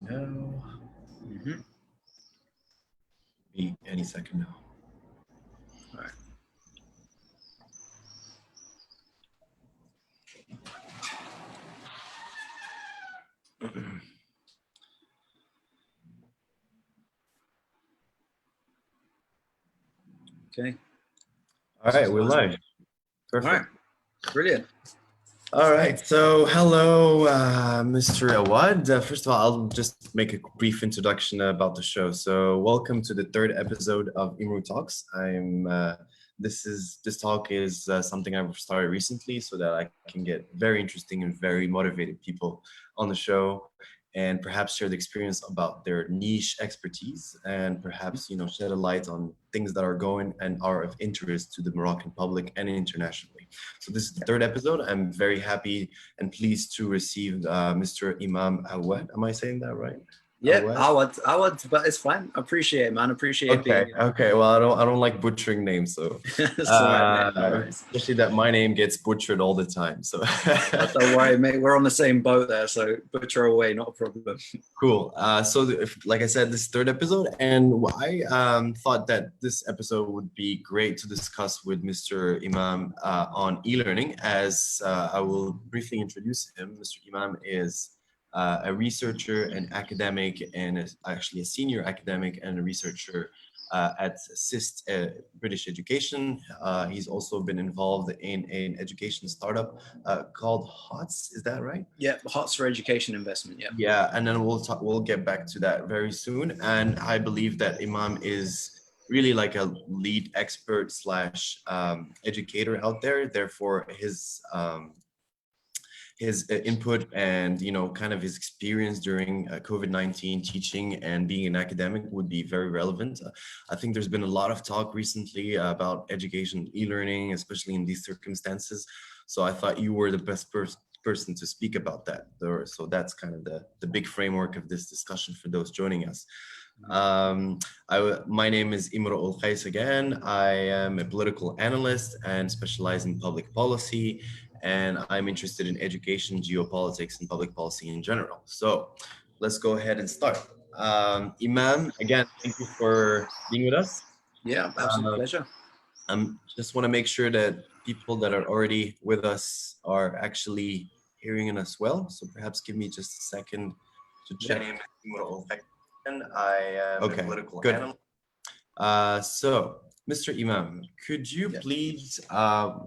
No. Be any second now. All right. Okay. All right, we're live. Perfect. All right. Brilliant. All right, so hello, Mr. Awad. First of all, I'll just make a brief introduction about the show. So, welcome to the third episode of Imru Talks. This talk is something I've started recently, so that I can get very interesting and very motivated people on the show, and perhaps share the experience about their niche expertise, and perhaps shed a light on things that are going and are of interest to the Moroccan public and internationally. So this is the third episode. I'm very happy and pleased to receive Mr. Emam Awad. Am I saying that right? Yeah, Awad, but it's fine. Appreciate it, man. Appreciate being here. Okay. Well, I don't like butchering names, so right, no especially that my name gets butchered all the time. So don't worry, mate. We're on the same boat there, so butcher away, not a problem. Cool. Like I said, this is third episode, and I thought that this episode would be great to discuss with Mr. Emam on e-learning, as I will briefly introduce him. Mr. Emam is a researcher and academic, and is actually a senior academic and a researcher at SIST British Education. He's also been involved in an education startup called HOTS. Is that right? Yeah, HOTS for Education Investment. Yeah. Yeah, and then we'll get back to that very soon. And I believe that Emam is really like a lead expert slash educator out there. Therefore, his input and kind of his experience during COVID-19 teaching and being an academic would be very relevant. I think there's been a lot of talk recently about education e-learning, especially in these circumstances. So I thought you were the best person to speak about that. So that's kind of the big framework of this discussion for those joining us. My name is Imru again. I am a political analyst and specialize in public policy, and I'm interested in education, geopolitics, and public policy in general. So let's go ahead and start. Emam, again, thank you for being with us. Yeah, absolute pleasure. Just want to make sure that people that are already with us are actually hearing us well. So perhaps give me just a second to check. My name is Imru and I am a political analyst. So, Mr. Emam, could you please,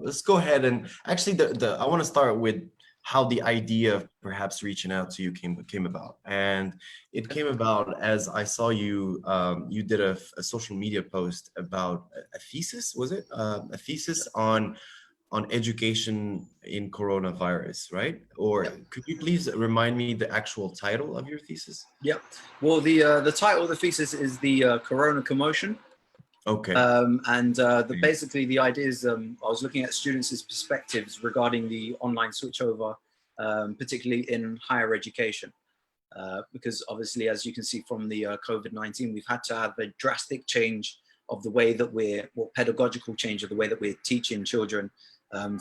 let's go ahead and actually I want to start with how the idea of perhaps reaching out to you came about. And it came about as I saw you, you did a social media post about a thesis, was it? A thesis on education in coronavirus, right? Or could you please remind me the actual title of your thesis? Yeah, well, the title of the thesis is the Corona Commotion. Okay. Basically the idea is I was looking at students' perspectives regarding the online switchover, particularly in higher education. Because obviously, as you can see from the COVID-19, we've had to have a drastic change of the way that pedagogical change of the way that we're teaching children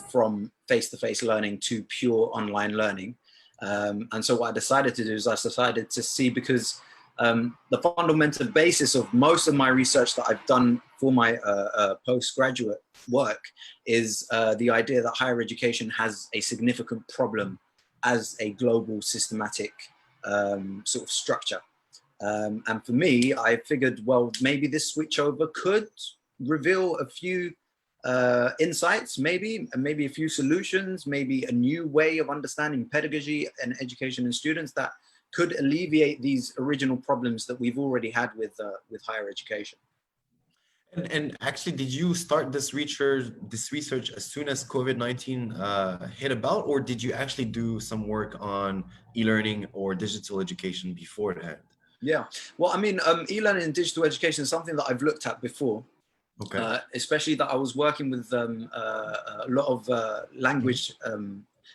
from face-to-face learning to pure online learning. And so what I decided to do is I decided to see, because the fundamental basis of most of my research that I've done for my postgraduate work is the idea that higher education has a significant problem as a global systematic sort of structure. And for me, I figured, well, maybe this switchover could reveal a few insights, maybe a few solutions, maybe a new way of understanding pedagogy and education in students that could alleviate these original problems that we've already had with higher education. And actually, did you start this research as soon as COVID-19 hit about, or did you actually do some work on e-learning or digital education beforehand? Yeah, well, I mean, e-learning and digital education is something that I've looked at before. Okay. Especially that I was working with a lot of language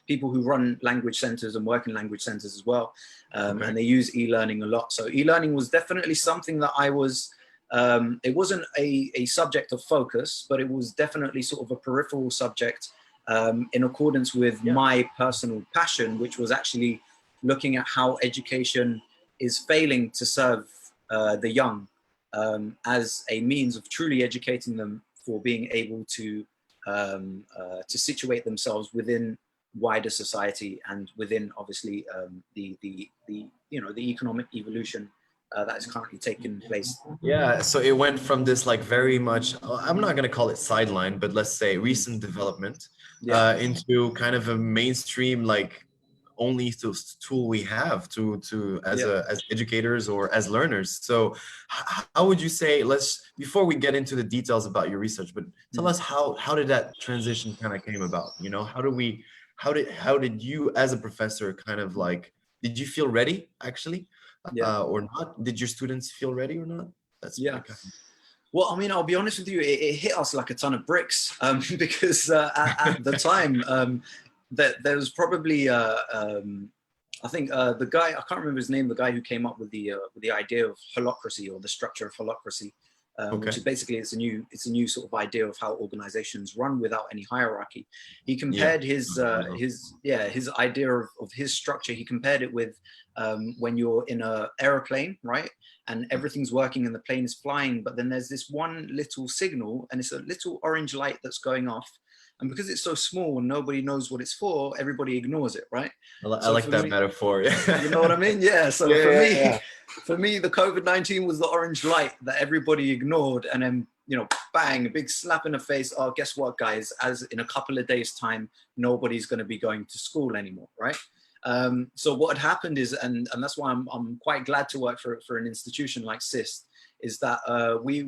people who run language centers and work in language centers as well. And they use e-learning a lot. So e-learning was definitely something that I was, it wasn't a subject of focus, but it was definitely sort of a peripheral subject in accordance with my personal passion, which was actually looking at how education is failing to serve the young as a means of truly educating them for being able to situate themselves within wider society and within obviously the economic evolution that is currently taking place. Yeah, so it went from this like very much, I'm not going to call it sideline, but let's say recent development into kind of a mainstream, like only tool we have to as educators or as learners. So how would you say, before we get into the details about your research, but tell us how did that transition kind of came about? You know, how did you as a professor kind of like, did you feel ready actually? Or not? Did your students feel ready or not? That's Well, I mean, I'll be honest with you, it hit us like a ton of bricks because at the time that there was probably I think the guy, I can't remember his name, the guy who came up with the idea of holacracy, or the structure of holacracy, which is basically it's a new sort of idea of how organizations run without any hierarchy. He compared his idea of his structure. He compared it with when you're in an aeroplane, right? And everything's working and the plane is flying, but then there's this one little signal and it's a little orange light that's going off. And because it's so small and nobody knows what it's for, everybody ignores it, right? I like that metaphor. You know what I mean? Yeah. So for me, the COVID-19 was the orange light that everybody ignored. And then, bang, a big slap in the face. Oh, guess what, guys? As in a couple of days' time, nobody's going to be going to school anymore, right? So what had happened is, and that's why I'm quite glad to work for an institution like SIST, is that we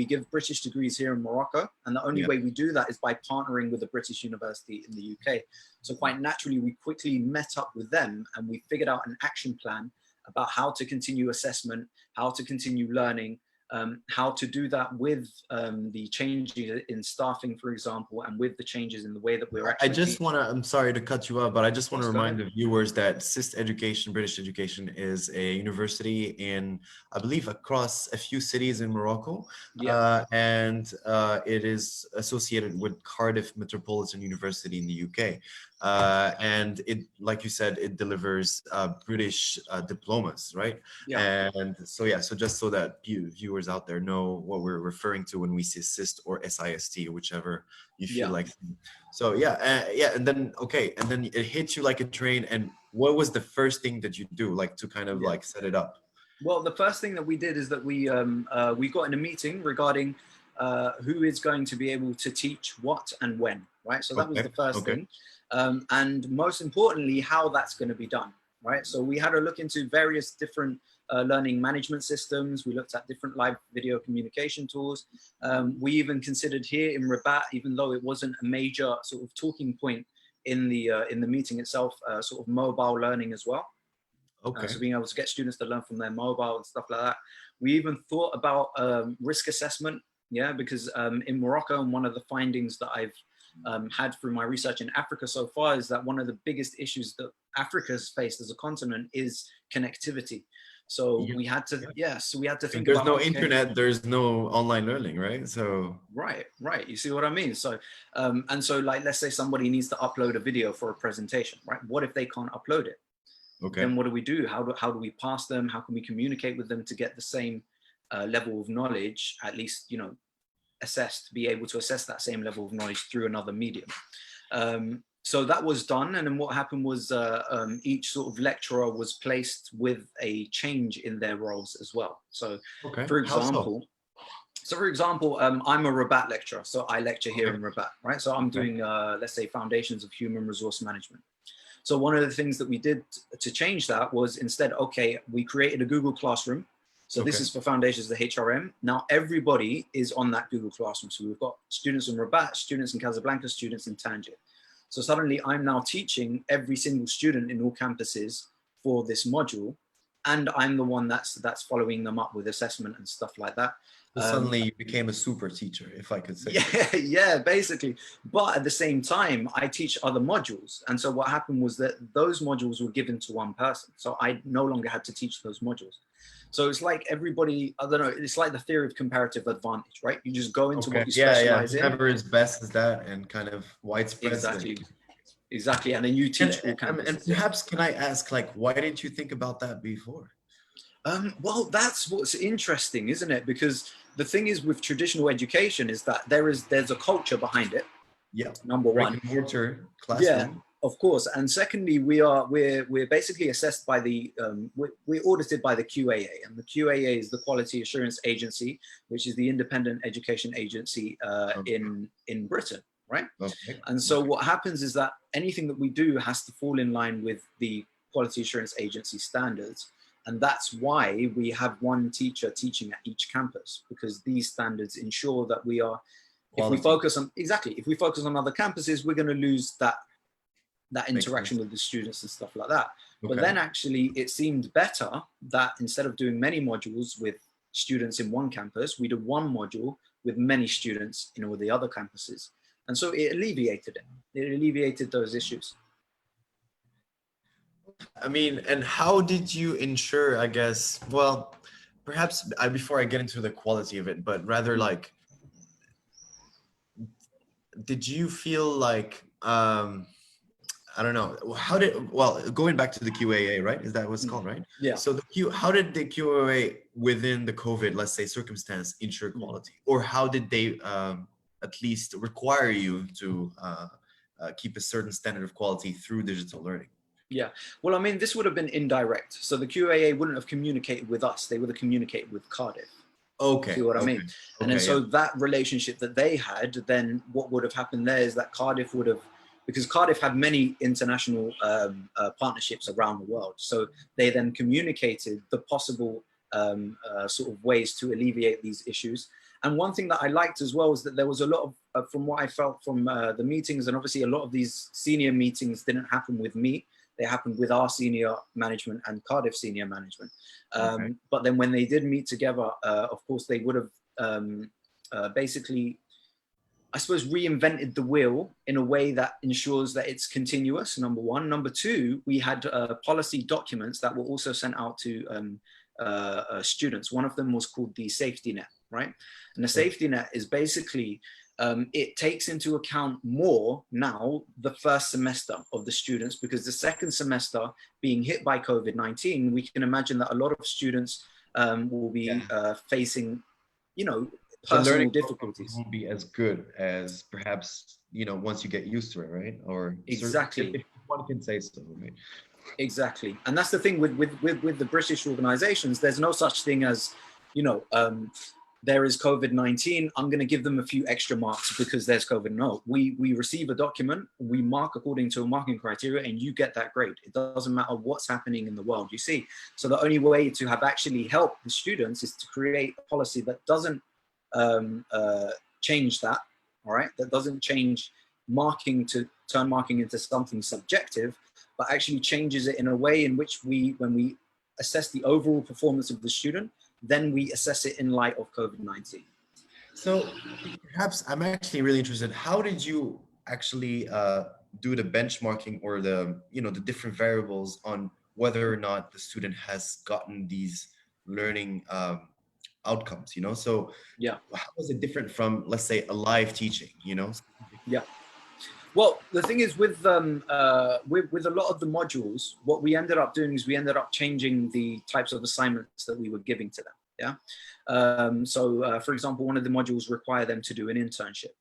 give British degrees here in Morocco, and the only way we do that is by partnering with a British university in the UK. So quite naturally, we quickly met up with them and we figured out an action plan about how to continue assessment, how to continue learning, how to do that with the changes in staffing, for example, and with the changes in the way that we're actually... I'm sorry to cut you off, but I just want to remind the viewers that SIST Education, British Education, is a university in, I believe, across a few cities in Morocco. And it is associated with Cardiff Metropolitan University in the UK. And it, like you said, it delivers British diplomas, right? And so just so that viewers out there know what we're referring to when we say SIST or SIST, whichever you feel like. So and then it hits you like a train. And what was the first thing that you do, like to kind of like set it up? Well, the first thing that we did is that we got in a meeting regarding who is going to be able to teach what and when, right? So that was the first thing. And most importantly, how that's going to be done, right? So we had a look into various different learning management systems. We looked at different live video communication tools. We even considered here in Rabat, even though it wasn't a major sort of talking point in the meeting itself, sort of mobile learning as well. So being able to get students to learn from their mobile and stuff like that. We even thought about risk assessment, because in Morocco, and one of the findings that I've had through my research in Africa so far is that one of the biggest issues that Africa's faced as a continent is connectivity. So we had to, think there's no internet, there's no online learning, right? So right. You see what I mean? So and so, like, let's say somebody needs to upload a video for a presentation, right? What if they can't upload it? Then what do we do? How do we pass them? How can we communicate with them to get the same level of knowledge, at least, assessed, be able to assess that same level of knowledge through another medium? So that was done. And then what happened was each sort of lecturer was placed with a change in their roles as well. So for example, I'm a Rabat lecturer. So I lecture here in Rabat, right? So I'm doing, let's say, foundations of human resource management. So one of the things that we did to change that was instead, we created a Google Classroom. So this is for foundations of the HRM. Now everybody is on that Google Classroom. So we've got students in Rabat, students in Casablanca, students in Tangier. So suddenly I'm now teaching every single student in all campuses for this module. And I'm the one that's following them up with assessment and stuff like that. So suddenly you became a super teacher, if I could say. Yeah, basically. But at the same time, I teach other modules. And so what happened was that those modules were given to one person. So I no longer had to teach those modules. So it's like everybody, I don't know, it's like the theory of comparative advantage, right? You just go into what you specialize in. Whoever is best is that, and kind of widespread. Exactly. exactly. And then you teach all campuses. And perhaps can I ask, like, why didn't you think about that before? Well, that's what's interesting, isn't it? Because the thing is with traditional education is that there's a culture behind it. Yeah. Number one. Brick and mortar classroom. Yeah, of course. And secondly, we're basically assessed by the we're audited by the QAA, and the QAA is the Quality Assurance Agency, which is the independent education agency in Britain, right? Okay. And so what happens is that anything that we do has to fall in line with the Quality Assurance Agency standards. And that's why we have one teacher teaching at each campus, because these standards ensure that we are, if we focus on, if we focus on other campuses, we're going to lose that interaction with the students and stuff like that. Okay. But then actually it seemed better that instead of doing many modules with students in one campus, we did one module with many students in all the other campuses. And so it alleviated it. It alleviated those issues. I mean, and how did you ensure, I guess, well, perhaps before I get into the quality of it, but rather like, did you feel like, I don't know, going back to the QAA, right? Is that what's called, right? Yeah. So how did the QAA within the COVID, let's say, circumstance ensure quality? Or how did they at least require you to keep a certain standard of quality through digital learning? Yeah, well, I mean, this would have been indirect. So the QAA wouldn't have communicated with us. They would have communicated with Cardiff. Okay. See what I mean? And then so that relationship that they had, then what would have happened there is that Cardiff would have, because Cardiff had many international partnerships around the world. So they then communicated the possible sort of ways to alleviate these issues. And one thing that I liked as well is that there was a lot of, from what I felt from the meetings, and obviously a lot of these senior meetings didn't happen with me. They happened with our senior management and Cardiff senior management. But then when they did meet together, of course, they would have basically, I suppose, reinvented the wheel in a way that ensures that it's continuous, number one. Number two, we had policy documents that were also sent out to students. One of them was called the safety net, right? And the safety net is basically, it takes into account more now the first semester of the students, because the second semester being hit by COVID-19, we can imagine that a lot of students will be facing, personal difficulties. Won't be as good as perhaps, once you get used to it, right? Or exactly, if one can say so, right? Exactly. And that's the thing with the British organizations, there's no such thing as, there is COVID-19, I'm going to give them a few extra marks because there's COVID. No, we receive a document, we mark according to a marking criteria, and you get that grade. It doesn't matter what's happening in the world, you see. So the only way to have actually helped the students is to create a policy that doesn't change that, all right? That doesn't change marking to turn marking into something subjective, but actually changes it in a way in which when we assess the overall performance of the student, then we assess it in light of COVID-19. So perhaps I'm actually really interested. How did you actually do the benchmarking or the different variables on whether or not the student has gotten these learning outcomes? So yeah, how is it different from, let's say, a live teaching? Yeah. Well, the thing is with a lot of the modules, what we ended up doing is we ended up changing the types of assignments that we were giving to them. Yeah. So, for example, one of the modules require them to do an internship.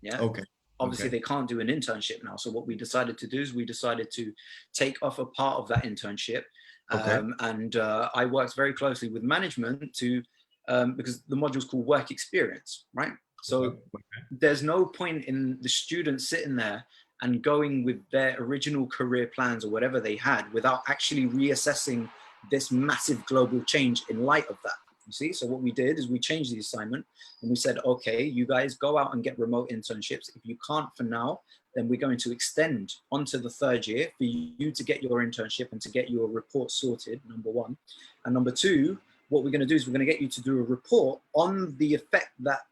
Yeah. Okay. Obviously, they can't do an internship now. So what we decided to do is we decided to take off a part of that internship. And I worked very closely with management to, because the module's called work experience, right? So there's no point in the students sitting there and going with their original career plans or whatever they had without actually reassessing this massive global change in light of that. You see, so what we did is we changed the assignment and we said, okay, you guys go out and get remote internships. If you can't for now, then we're going to extend onto the third year for you to get your internship and to get your report sorted, number one. And number two, what we're going to do is we're going to get you to do a report on the effect that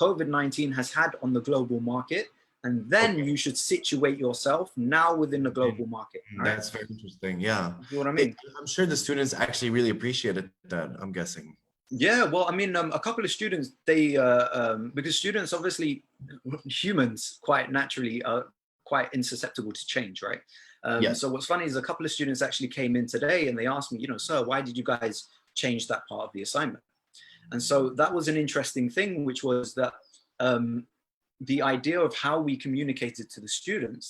COVID-19 has had on the global market, and then you should situate yourself now within the global market. Right? That's very interesting. Yeah. You know what I mean? I'm sure the students actually really appreciated that, I'm guessing. Yeah, well, I mean, a couple of students, they, because students, obviously, humans quite naturally are quite insusceptible to change, right? Yes. So what's funny is a couple of students actually came in today and they asked me, sir, why did you guys change that part of the assignment? And so that was an interesting thing, which was that the idea of how we communicated to the students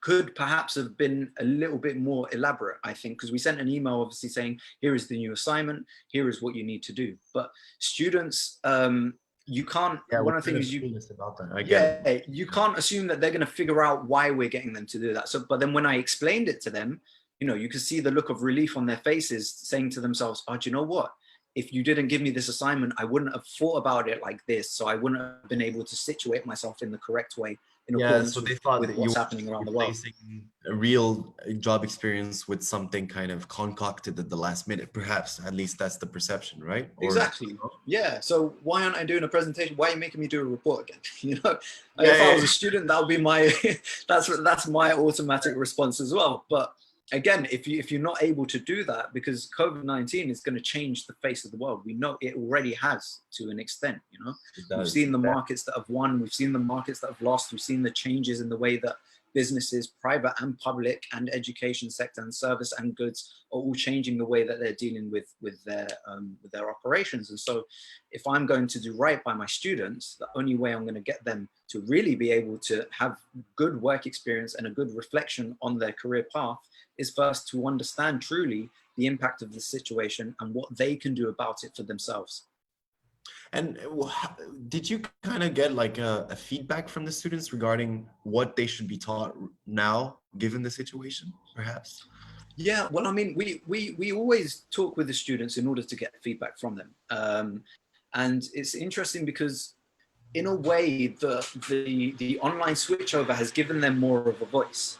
could perhaps have been a little bit more elaborate, I think, because we sent an email obviously saying, here is the new assignment, here is what you need to do. But students, you can't, one of the things about that. I get it. you can't assume that they're going to figure out why we're getting them to do that. So, but then when I explained it to them, you could see the look of relief on their faces, saying to themselves, oh, do you know what? If you didn't give me this assignment, I wouldn't have thought about it like this. So I wouldn't have been able to situate myself in the correct way. So they thought with that what's you happening around the world. A real job experience with something kind of concocted at the last minute, perhaps. At least that's the perception, right? Exactly. Yeah. So why aren't I doing a presentation? Why are you making me do a report again? If I was a student, that would be my that's my automatic response as well. But again, if you're not able to do that, because COVID-19 is going to change the face of the world. We know it already has to an extent. We've seen the markets that have won. We've seen the markets that have lost. We've seen the changes in the way that businesses, private and public, and education sector and service and goods are all changing the way that they're dealing with their operations. And so if I'm going to do right by my students, the only way I'm going to get them to really be able to have good work experience and a good reflection on their career path is first to understand truly the impact of the situation and what they can do about it for themselves. And did you kind of get like a feedback from the students regarding what they should be taught now, given the situation, perhaps? Yeah, well, I mean, we always talk with the students in order to get feedback from them. And it's interesting because in a way, the online switchover has given them more of a voice,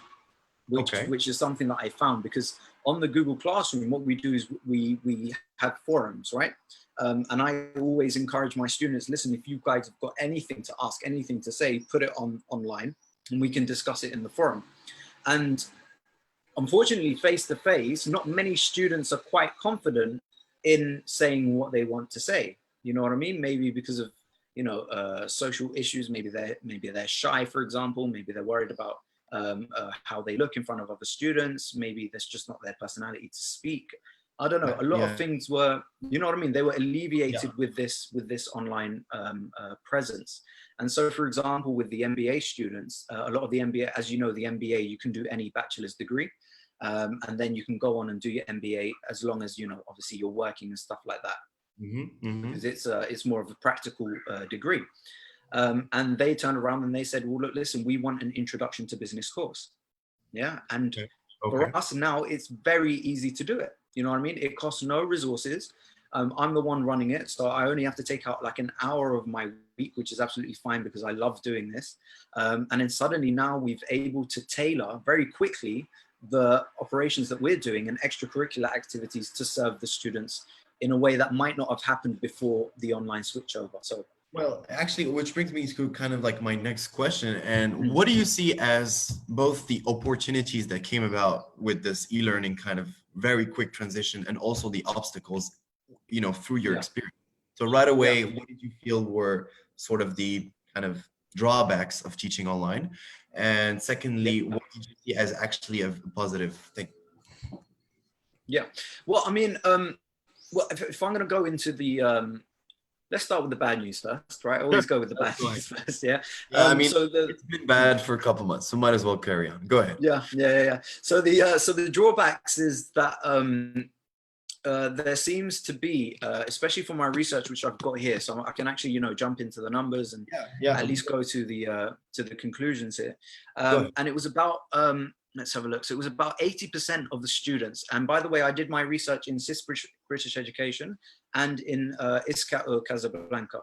which is something that I found, because on the Google Classroom, what we do is we have forums, right? And I always encourage my students, listen, if you guys have got anything to ask, anything to say, put it online and we can discuss it in the forum. And unfortunately, face to face, not many students are quite confident in saying what they want to say. You know what I mean? Maybe because of, social issues, maybe they're shy, for example, maybe they're worried about how they look in front of other students. Maybe that's just not their personality to speak. I don't know. A lot of things were, you know what I mean? They were alleviated with this online presence. And so, for example, with the MBA students, a lot of the MBA, as you know, the MBA, you can do any bachelor's degree. And then you can go on and do your MBA as long as, obviously you're working and stuff like that. Because it's more of a practical degree. And they turned around and they said, well, look, listen, we want an introduction to business course. Yeah. And for us now, it's very easy to do it. You know what I mean? It costs no resources. I'm the one running it. So I only have to take out like an hour of my week, which is absolutely fine because I love doing this. And then suddenly now we've able to tailor very quickly the operations that we're doing and extracurricular activities to serve the students in a way that might not have happened before the online switchover. So, well, actually, which brings me to kind of like my next question. And what do you see as both the opportunities that came about with this e-learning kind of very quick transition and also the obstacles, through your experience? So right away, what did you feel were sort of the kind of drawbacks of teaching online? And secondly, what did you see as actually a positive thing? Yeah, well, I mean, well, if I'm going to go into the, let's start with the bad news first, right? I always go with the bad news first, yeah? I mean, so it's been bad for a couple months, so might as well carry on. Go ahead. Yeah. So the drawbacks is that there seems to be, especially for my research, which I've got here, so I can actually, jump into the numbers and at least go to the conclusions here. And it was about, let's have a look. So it was about 80% of the students. And by the way, I did my research in CIS British Education and in ISCAO Casablanca,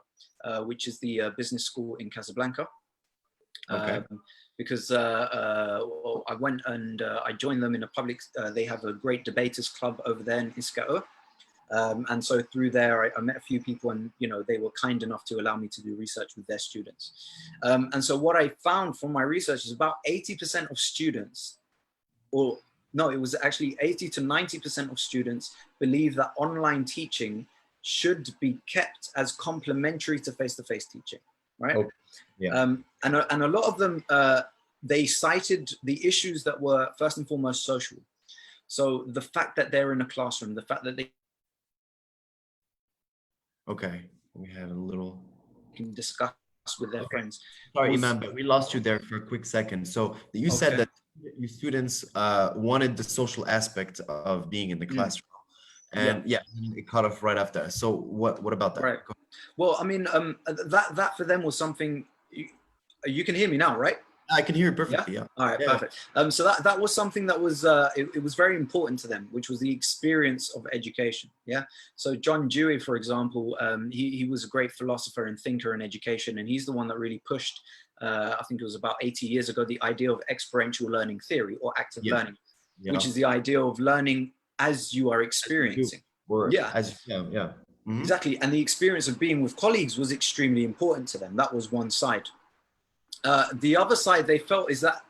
which is the business school in Casablanca. Because well, I went and I joined them in a public, they have a great debaters club over there in ISCAO. And so through there, I met a few people and, they were kind enough to allow me to do research with their students. And so what I found from my research is about 80% of students, or no, it was actually 80 to 90% of students believe that online teaching should be kept as complementary to face-to-face teaching, right? And a lot of them they cited the issues that were first and foremost social. So the fact that they're in a classroom, the fact that they Okay, we had a little. can discuss with their friends. Sorry, Imam, but we lost you there for a quick second. So you said that you students wanted the social aspect of being in the classroom, and yeah, it cut off right after. So what about that? Right. Well, I mean, that for them was something. You can hear me now, right? I can hear it perfectly. Yeah. All right, perfect. So that was something that was it was very important to them, which was the experience of education. Yeah. So John Dewey, for example, he was a great philosopher and thinker in education, and he's the one that really pushed. I think it was about 80 years ago, the idea of experiential learning theory or active learning, which is the idea of learning as you are experiencing. Exactly. And the experience of being with colleagues was extremely important to them. That was one side. The other side they felt is that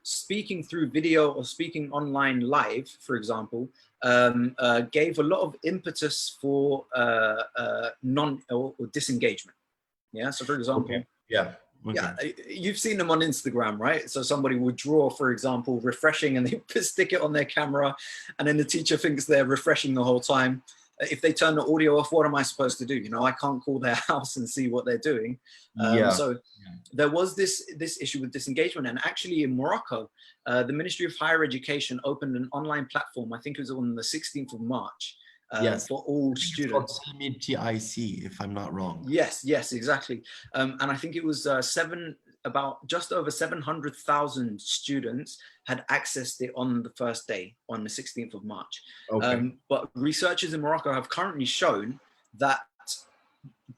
speaking through video or speaking online live, for example, gave a lot of impetus for or disengagement. Yeah. So for example, yeah, you've seen them on Instagram, right? So somebody would draw, for example, refreshing, and they stick it on their camera, and then the teacher thinks they're refreshing the whole time. If they turn the audio off, what am I supposed to do? You know, I can't call their house and see what they're doing. So there was this issue with disengagement. And actually in Morocco, the Ministry of Higher Education opened an online platform. I think it was on the 16th of March for all students. TIC, if I'm not wrong. Yes, exactly. And I think it was just over 700,000 students had accessed it on the first day, on the 16th of March. But researchers in Morocco have currently shown that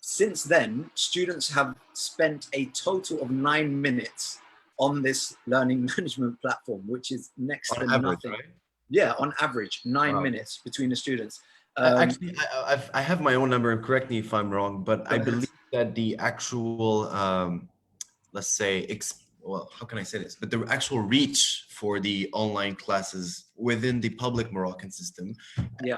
since then, students have spent a total of 9 minutes on this learning management platform, which is next to nothing. Right? Yeah, on average, 9 minutes between the students. Actually, I have my own number, and correct me if I'm wrong, but I believe that the actual, let's say, well, how can I say this? But the actual reach for the online classes within the public Moroccan system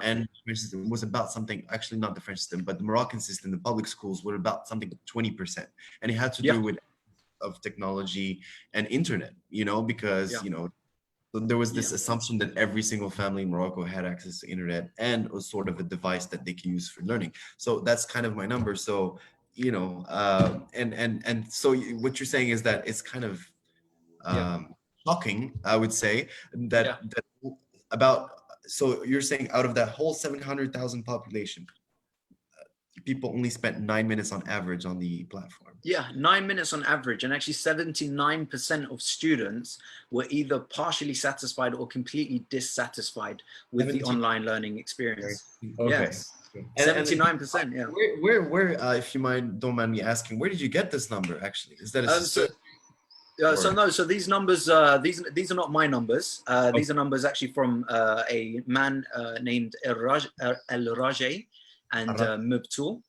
and the French system was about something, actually not the French system, but the Moroccan system, the public schools were about something 20%. And it had to do with of technology and internet, you know, because, you know, so there was this assumption that every single family in Morocco had access to internet and was sort of a device that they can use for learning. So that's kind of my number. So, you know, and so what you're saying is that it's kind of shocking, I would say, that so you're saying out of that whole 700,000 population, people only spent 9 minutes on average on the platform. Yeah, 9 minutes on average, and actually 79% of students were either partially satisfied or completely dissatisfied with the online learning experience. Yes. 79%. Yeah. Where, if you don't mind me asking, where did you get this number? Actually, is that so these numbers, these are not my numbers. These are numbers actually from a man named El Rajay and Mubtul.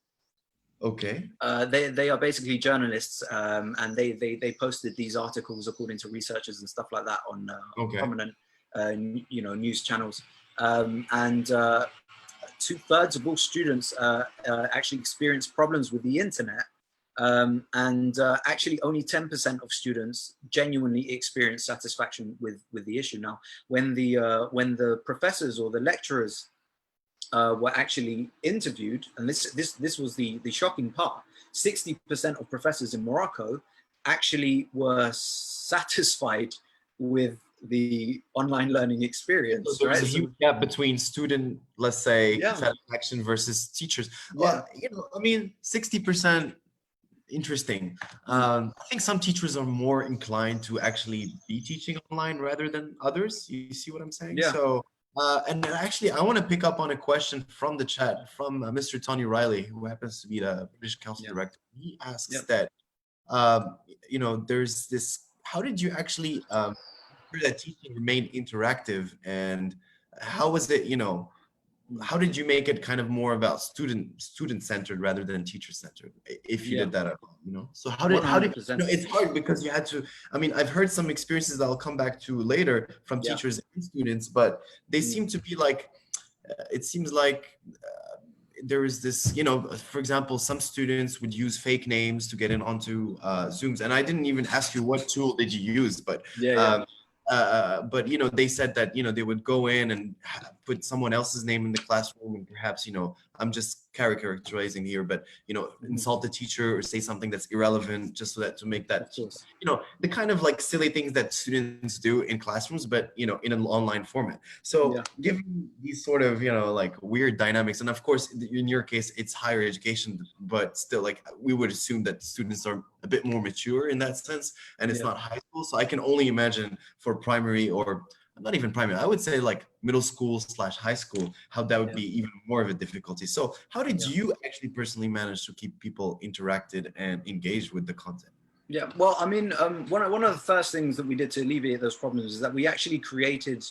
Okay. They are basically journalists, and they posted these articles according to researchers and stuff like that on prominent news channels. And 2/3 of all students actually experience problems with the internet, and actually only 10% of students genuinely experience satisfaction with the issue. Now, when the professors or the lecturers were actually interviewed, and this was the shocking part, 60% of professors in Morocco actually were satisfied with the online learning experience. So there's a huge gap between student, let's say, satisfaction versus teachers. Well, you know, I mean, 60%, interesting. I think some teachers are more inclined to actually be teaching online rather than others. You see what I'm saying? Yeah. So, and actually, I want to pick up on a question from the chat from Mr. Tony Riley, who happens to be the British Council Director. He asks that, you know, there's this, how did you actually that teaching remained interactive, and how was it, you know, how did you make it kind of more about student-centered rather than teacher-centered, if you did that at all, you know? So how did you know, it's hard because you had to, I mean, I've heard some experiences that I'll come back to later from teachers and students, but they seem to be like, it seems like there is this, for example, some students would use fake names to get in onto Zooms, and I didn't even ask you what tool did you use, but but they said that they would go in and put someone else's name in the classroom, and perhaps I'm just characterizing here, but insult the teacher or say something that's irrelevant, just so that to make that the kind of like silly things that students do in classrooms, but in an online format. So given these sort of like weird dynamics, and of course in your case it's higher education, but still, like, we would assume that students are a bit more mature in that sense, and it's not high school. So I can only imagine for primary, or not even primary, I would say like middle school / high school, how that would be even more of a difficulty. So how did you actually personally manage to keep people interacted and engaged with the content? Yeah, well, I mean, one of the first things that we did to alleviate those problems is that we actually created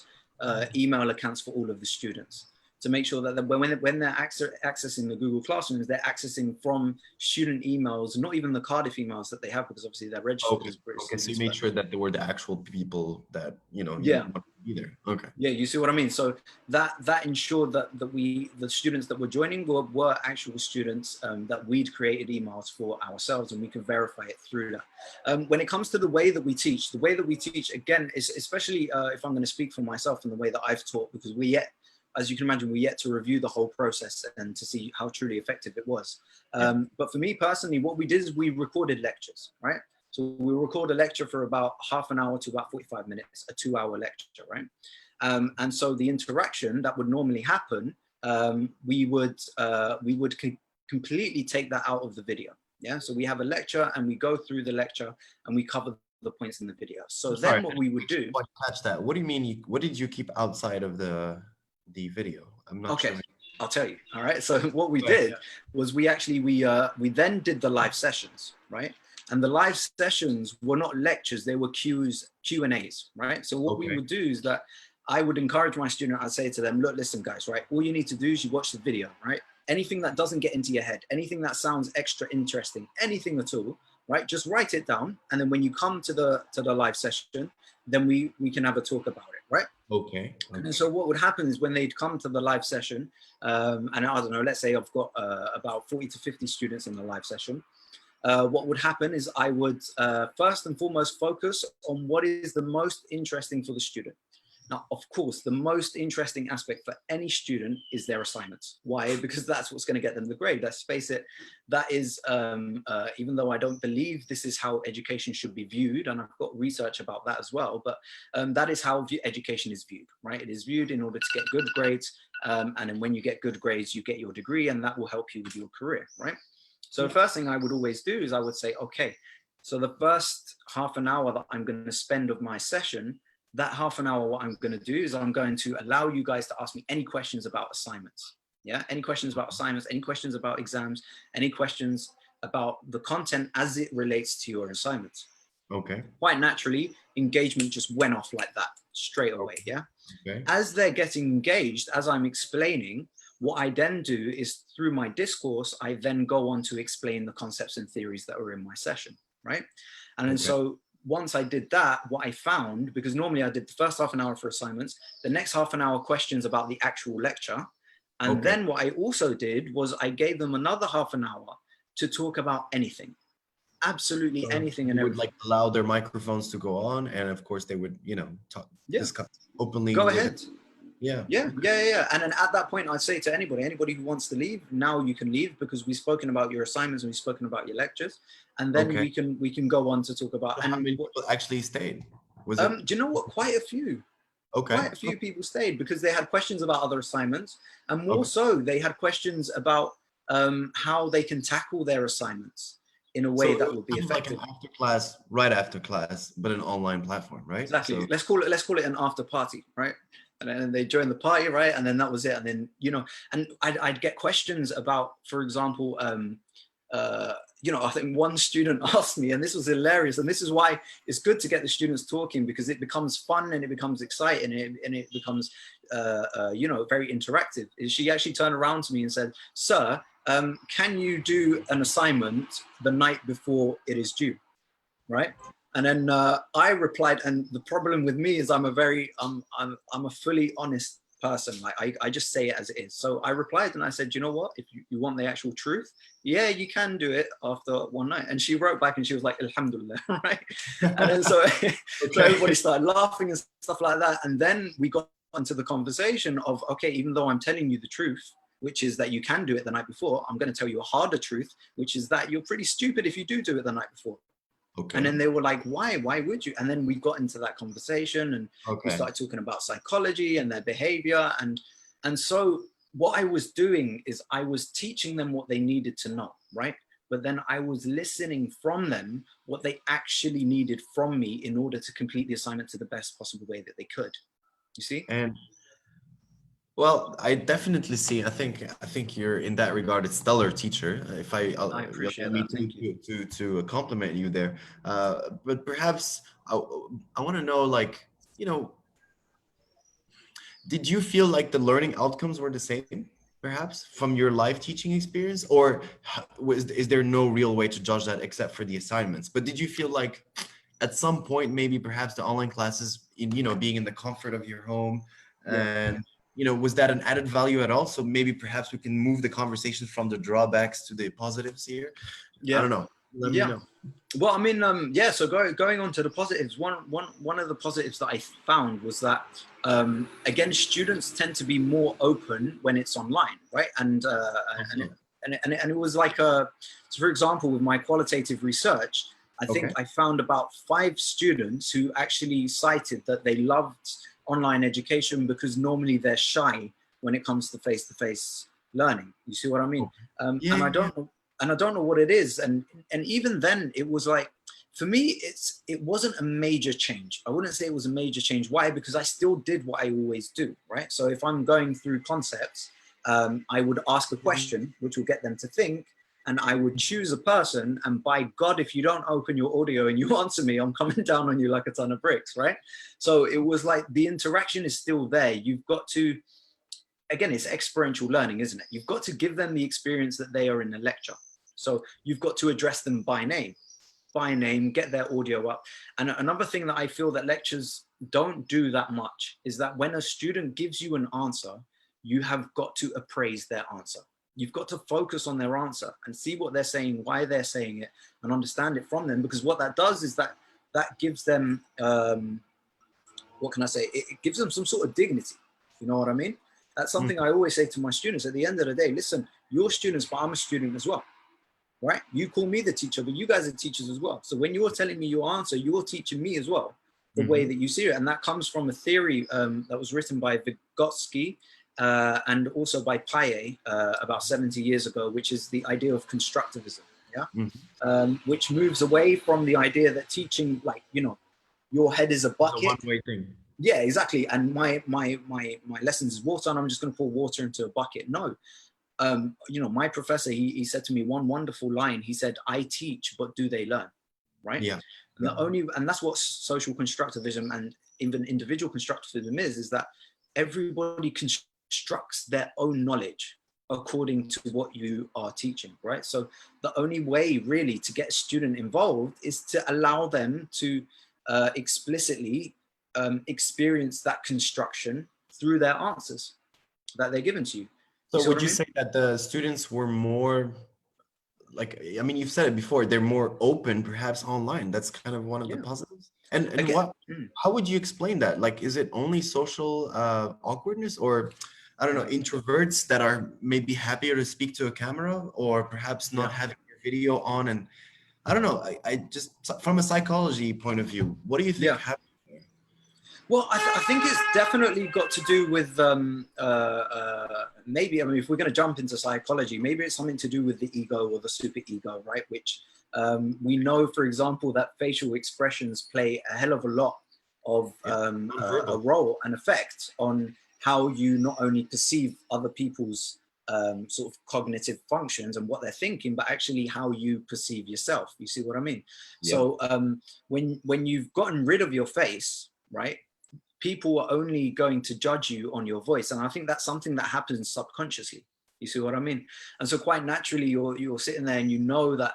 email accounts for all of the students, to make sure that when they're accessing the Google Classrooms, they're accessing from student emails, not even the Cardiff emails that they have, because obviously they're registered as British students. So you made sure that they were the actual people that you wanted to be there. Okay. Yeah, you see what I mean. So that ensured that the students that were joining were actual students that we'd created emails for ourselves, and we could verify it through that. When it comes to the way that we teach, again, is especially if I'm going to speak for myself and the way that I've taught, because as you can imagine, we're yet to review the whole process and to see how truly effective it was. But for me personally, what we did is we recorded lectures, right? So we record a lecture for about half an hour to about 45 minutes, a 2-hour lecture, right? And so the interaction that would normally happen, we would completely take that out of the video. Yeah, so we have a lecture and we go through the lecture and we cover the points in the video. So then what we would do. Catch that. What do you mean? What did you keep outside of the video? I'm not sure. I'll tell you. All right. So what we did was we then did the live sessions, right? And the live sessions were not lectures; they were Q&As, right? So what we would do is that I would encourage my student. I'd say to them, "Look, listen, guys, right? All you need to do is you watch the video, right? Anything that doesn't get into your head, anything that sounds extra interesting, anything at all, right? Just write it down, and then when you come to the live session, then we can have a talk about it, right?" Okay. And so what would happen is when they'd come to the live session, and I don't know, let's say I've got about 40 to 50 students in the live session. What would happen is I would first and foremost focus on what is the most interesting for the student. Now, of course, the most interesting aspect for any student is their assignments. Why? Because that's what's going to get them the grade. Let's face it, that is, even though I don't believe this is how education should be viewed, and I've got research about that as well, but that is how education is viewed, right? It is viewed in order to get good grades, and then when you get good grades, you get your degree, and that will help you with your career, right? So the first thing I would always do is I would say, okay, so the first half an hour that I'm going to spend of my session, that half an hour, what I'm going to do is I'm going to allow you guys to ask me any questions about assignments. Yeah, any questions about assignments, any questions about exams, any questions about the content as it relates to your assignments. Okay. Quite naturally, engagement just went off like that straight away. Yeah. Okay. As they're getting engaged, as I'm explaining, what I then do is through my discourse, I then go on to explain the concepts and theories that are in my session, right? And then so once I did that, what I found, because normally I did the first half an hour for assignments, the next half an hour questions about the actual lecture. And then what I also did was I gave them another half an hour to talk about anything, absolutely anything and everything. Would like allow their microphones to go on, and of course they would, talk, discuss openly. Go ahead. Yeah. And then at that point, I'd say to anybody who wants to leave, now you can leave, because we've spoken about your assignments and we've spoken about your lectures, and then we can go on to talk about. How many people actually stayed? Was do you know what? Quite a few. Quite a few people stayed because they had questions about other assignments, and more so, they had questions about how they can tackle their assignments in a way that will be effective. Like an after class, right after class, but an online platform, right? Exactly. So, let's call it an after party, right? And then they joined the party, right? And then that was it. And then, and I'd get questions about, for example, I think one student asked me, and this was hilarious, and this is why it's good to get the students talking, because it becomes fun and it becomes exciting and it becomes, very interactive. She actually turned around to me and said, "Sir, can you do an assignment the night before it is due?" Right? And then I replied, and the problem with me is I'm a fully honest person. Like I just say it as it is. So I replied and I said, you know what, if you want the actual truth, yeah, you can do it after one night. And she wrote back and she was like, alhamdulillah, right? And then so, so everybody started laughing and stuff like that. And then we got into the conversation of, okay, even though I'm telling you the truth, which is that you can do it the night before, I'm going to tell you a harder truth, which is that you're pretty stupid if you do it the night before. Okay. And then they were like, why would you? And then we got into that conversation and we started talking about psychology and their behavior. And so what I was doing is I was teaching them what they needed to know, right? But then I was listening from them what they actually needed from me in order to complete the assignment to the best possible way that they could. You see? And well, I definitely see. I think you're in that regard a stellar teacher. If I appreciate that. To compliment you there, but perhaps I want to know, like, you know, did you feel like the learning outcomes were the same, perhaps from your live teaching experience, or is there no real way to judge that except for the assignments? But did you feel like at some point maybe perhaps the online classes, in being in the comfort of your home, and was that an added value at all? So maybe perhaps we can move the conversation from the drawbacks to the positives here. I don't know. Let me know. Well, I mean, so going on to the positives, one of the positives that I found was that, again, students tend to be more open when it's online, right? And it was like, so for example, with my qualitative research, I think I found about 5 students who actually cited that they loved online education because normally they're shy when it comes to face-to-face learning. You see what I mean? And I don't know what it is. And even then it was like, for me, it wasn't a major change. I wouldn't say it was a major change. Why? Because I still did what I always do, right? So if I'm going through concepts, I would ask a question, which will get them to think, and I would choose a person, and by God, if you don't open your audio and you answer me, I'm coming down on you like a ton of bricks, right? So it was like the interaction is still there. You've got to, again, it's experiential learning, isn't it? You've got to give them the experience that they are in the lecture. So you've got to address them by name, get their audio up. And another thing that I feel that lectures don't do that much is that when a student gives you an answer, you have got to appraise their answer. You've got to focus on their answer and see what they're saying, why they're saying it, and understand it from them. Because what that does is that gives them, what can I say? It gives them some sort of dignity. You know what I mean? That's something I always say to my students. At the end of the day, listen, you're students, but I'm a student as well, right? You call me the teacher, but you guys are teachers as well. So when you're telling me your answer, you're teaching me as well the way that you see it. And that comes from a theory that was written by Vygotsky, and also by Paye about 70 years ago, which is the idea of constructivism, which moves away from the idea that teaching, like, your head is a bucket. It's a one-way thing. Yeah, exactly. And my lessons is water, and I'm just going to pour water into a bucket. No, my professor, he said to me one wonderful line. He said, "I teach, but do they learn?" Right? Yeah. And that's what social constructivism and even individual constructivism is that everybody constructs their own knowledge according to what you are teaching, right? So the only way really to get a student involved is to allow them to explicitly experience that construction through their answers that they're given to you. So would you say that the students were more, like, I mean, you've said it before, they're more open perhaps online. That's kind of one of the positives. And again, how would you explain that? Like, is it only social awkwardness, or I don't know, introverts that are maybe happier to speak to a camera, or perhaps not having your video on? And I don't know, I just, from a psychology point of view, what do you think happened? Well, I think it's definitely got to do with maybe, I mean, if we're going to jump into psychology, maybe it's something to do with the ego or the super ego, right? Which we know, for example, that facial expressions play a hell of a lot of a role and effect on how you not only perceive other people's sort of cognitive functions and what they're thinking, but actually how you perceive yourself. You see what I mean? Yeah. So when you've gotten rid of your face, right, people are only going to judge you on your voice. And I think that's something that happens subconsciously. You see what I mean? And so quite naturally, you're sitting there and you know that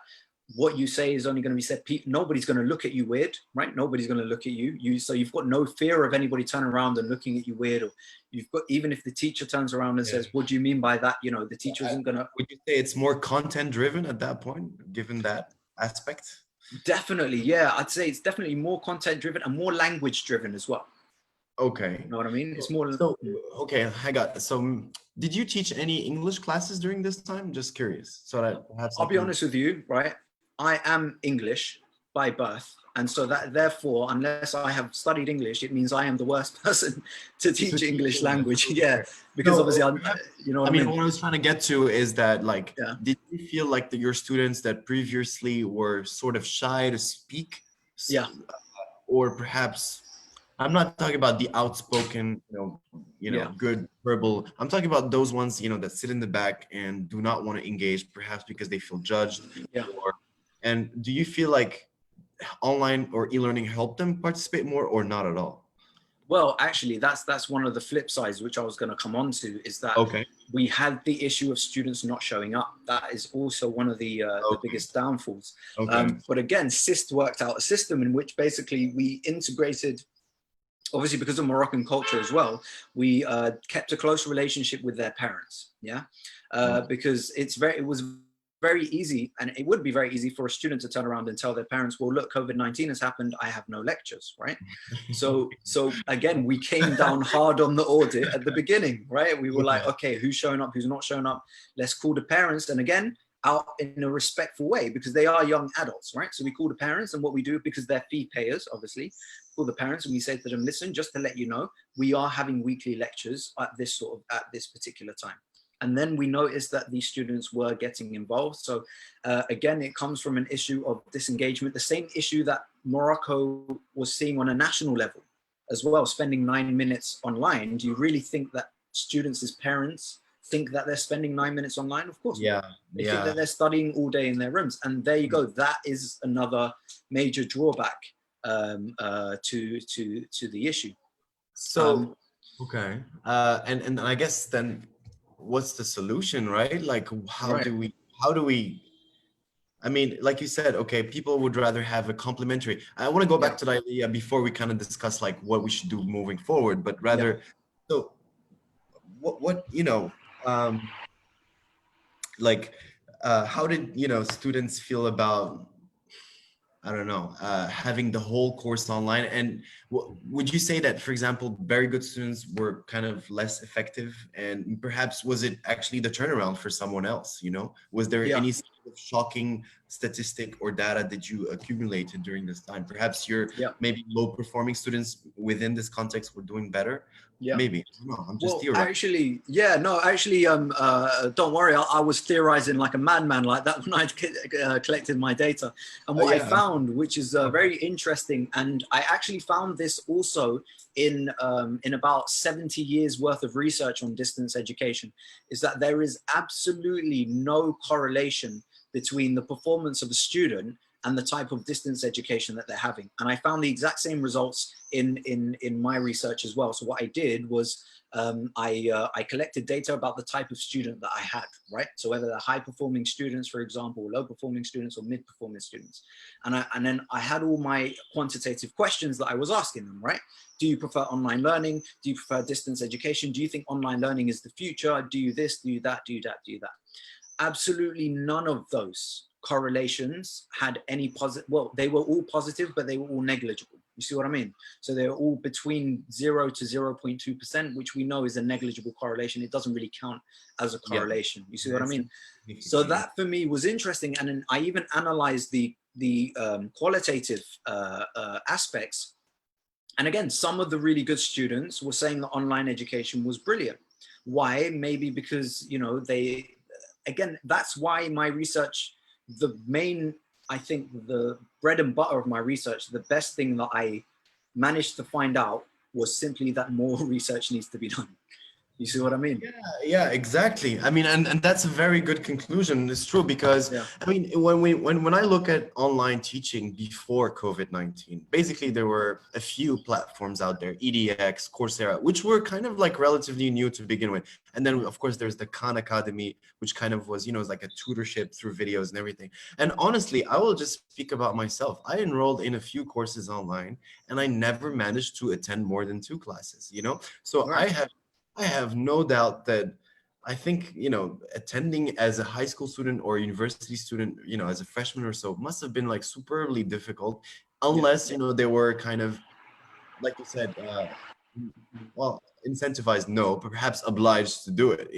what you say is only going to be said. Nobody's going to look at you weird, right? Nobody's going to look at you. So you've got no fear of anybody turning around and looking at you weird. Or you've got, even if the teacher turns around and says, "What do you mean by that?" You know, the teacher isn't going to. Would you say it's more content driven at that point, given that aspect? Definitely, yeah. I'd say it's definitely more content driven and more language driven as well. Okay. You know what I mean? It's more. So, okay, I got, so did you teach any English classes during this time? Just curious. So that perhaps I'll be honest with you, right? I am English by birth. And so that therefore, unless I have studied English, it means I am the worst person to teach English language. Yeah. Because obviously, you know what I mean? What I was trying to get to is that, like, Yeah. did you feel like your students that previously were sort of shy to speak? Yeah. Or perhaps, I'm not talking about the outspoken, good verbal. I'm talking about those ones, that sit in the back and do not want to engage, perhaps because they feel judged. Yeah. And do you feel like online or e-learning helped them participate more, or not at all? Well, actually, that's one of the flip sides, which I was going to come on to, is that we had the issue of students not showing up. That is also one of the biggest downfalls. But again, SIST worked out a system in which basically we integrated, obviously because of Moroccan culture as well, we kept a close relationship with their parents. Yeah, because it was very easy, and it would be very easy for a student to turn around and tell their parents, well, look, COVID-19 has happened, I have no lectures, right? So again, we came down hard on the audit at the beginning, right? We were like, okay, who's showing up, who's not showing up? Let's call the parents. And again, out in a respectful way, because they are young adults, right? So we call the parents, and what we do, because they're fee payers, obviously, call the parents and we say to them, listen, just to let you know, we are having weekly lectures at this particular time. And then we noticed that these students were getting involved. So again, it comes from an issue of disengagement, the same issue that Morocco was seeing on a national level as well, spending 9 minutes online. Do you really think that students as parents think that they're spending 9 minutes online? Of course not. They think that they're studying all day in their rooms. And there you go. That is another major drawback to the issue. So, and I guess then, what's the solution, right? Like, how do we, I mean, like you said, okay, people would rather have a complimentary. I want to go back to the idea before we kind of discuss like what we should do moving forward, but rather, so what how did, students feel about, I don't know, having the whole course online? And would you say that, for example, very good students were kind of less effective? And perhaps was it actually the turnaround for someone else? Was there any sort of shocking statistic or data that you accumulated during this time? Perhaps your maybe low performing students within this context were doing better. Maybe. I don't know. I'm just theorizing. Actually, don't worry. I was theorizing like a madman like that when I collected my data. And what I found, which is very interesting, and I actually found this also in about 70 years worth of research on distance education, is that there is absolutely no correlation between the performance of a student and the type of distance education that they're having. And I found the exact same results in my research as well. So what I did was I collected data about the type of student that I had, right? So whether they're high performing students, for example, low performing students, or mid performing students. And then I had all my quantitative questions that I was asking them, right? Do you prefer online learning? Do you prefer distance education? Do you think online learning is the future? Do you this, do you that, do you that, do you that? Absolutely none of those correlations had any positive. Well, they were all positive, but they were all negligible. You see what I mean? So they're all between 0 to 0.2%, which we know is a negligible correlation. It doesn't really count as a correlation. You see what I mean? So that for me was interesting. And then I even analyzed the qualitative aspects. And again, some of the really good students were saying that online education was brilliant. Why? Maybe because, again, that's why my research, I think the bread and butter of my research, the best thing that I managed to find out was simply that more research needs to be done. You see what I mean? Yeah, exactly. I mean, and that's a very good conclusion. It's true because I mean, when I look at online teaching before COVID-19, basically there were a few platforms out there, EDX, Coursera, which were kind of like relatively new to begin with. And then of course there's the Khan Academy, which kind of was, was like a tutorship through videos and everything. And honestly, I will just speak about myself. I enrolled in a few courses online and I never managed to attend more than 2 classes, So Right. I have no doubt that I think, attending as a high school student or a university student, as a freshman or so must have been like superbly difficult unless, they were kind of, like you said, well, incentivized, no, but perhaps obliged to do it.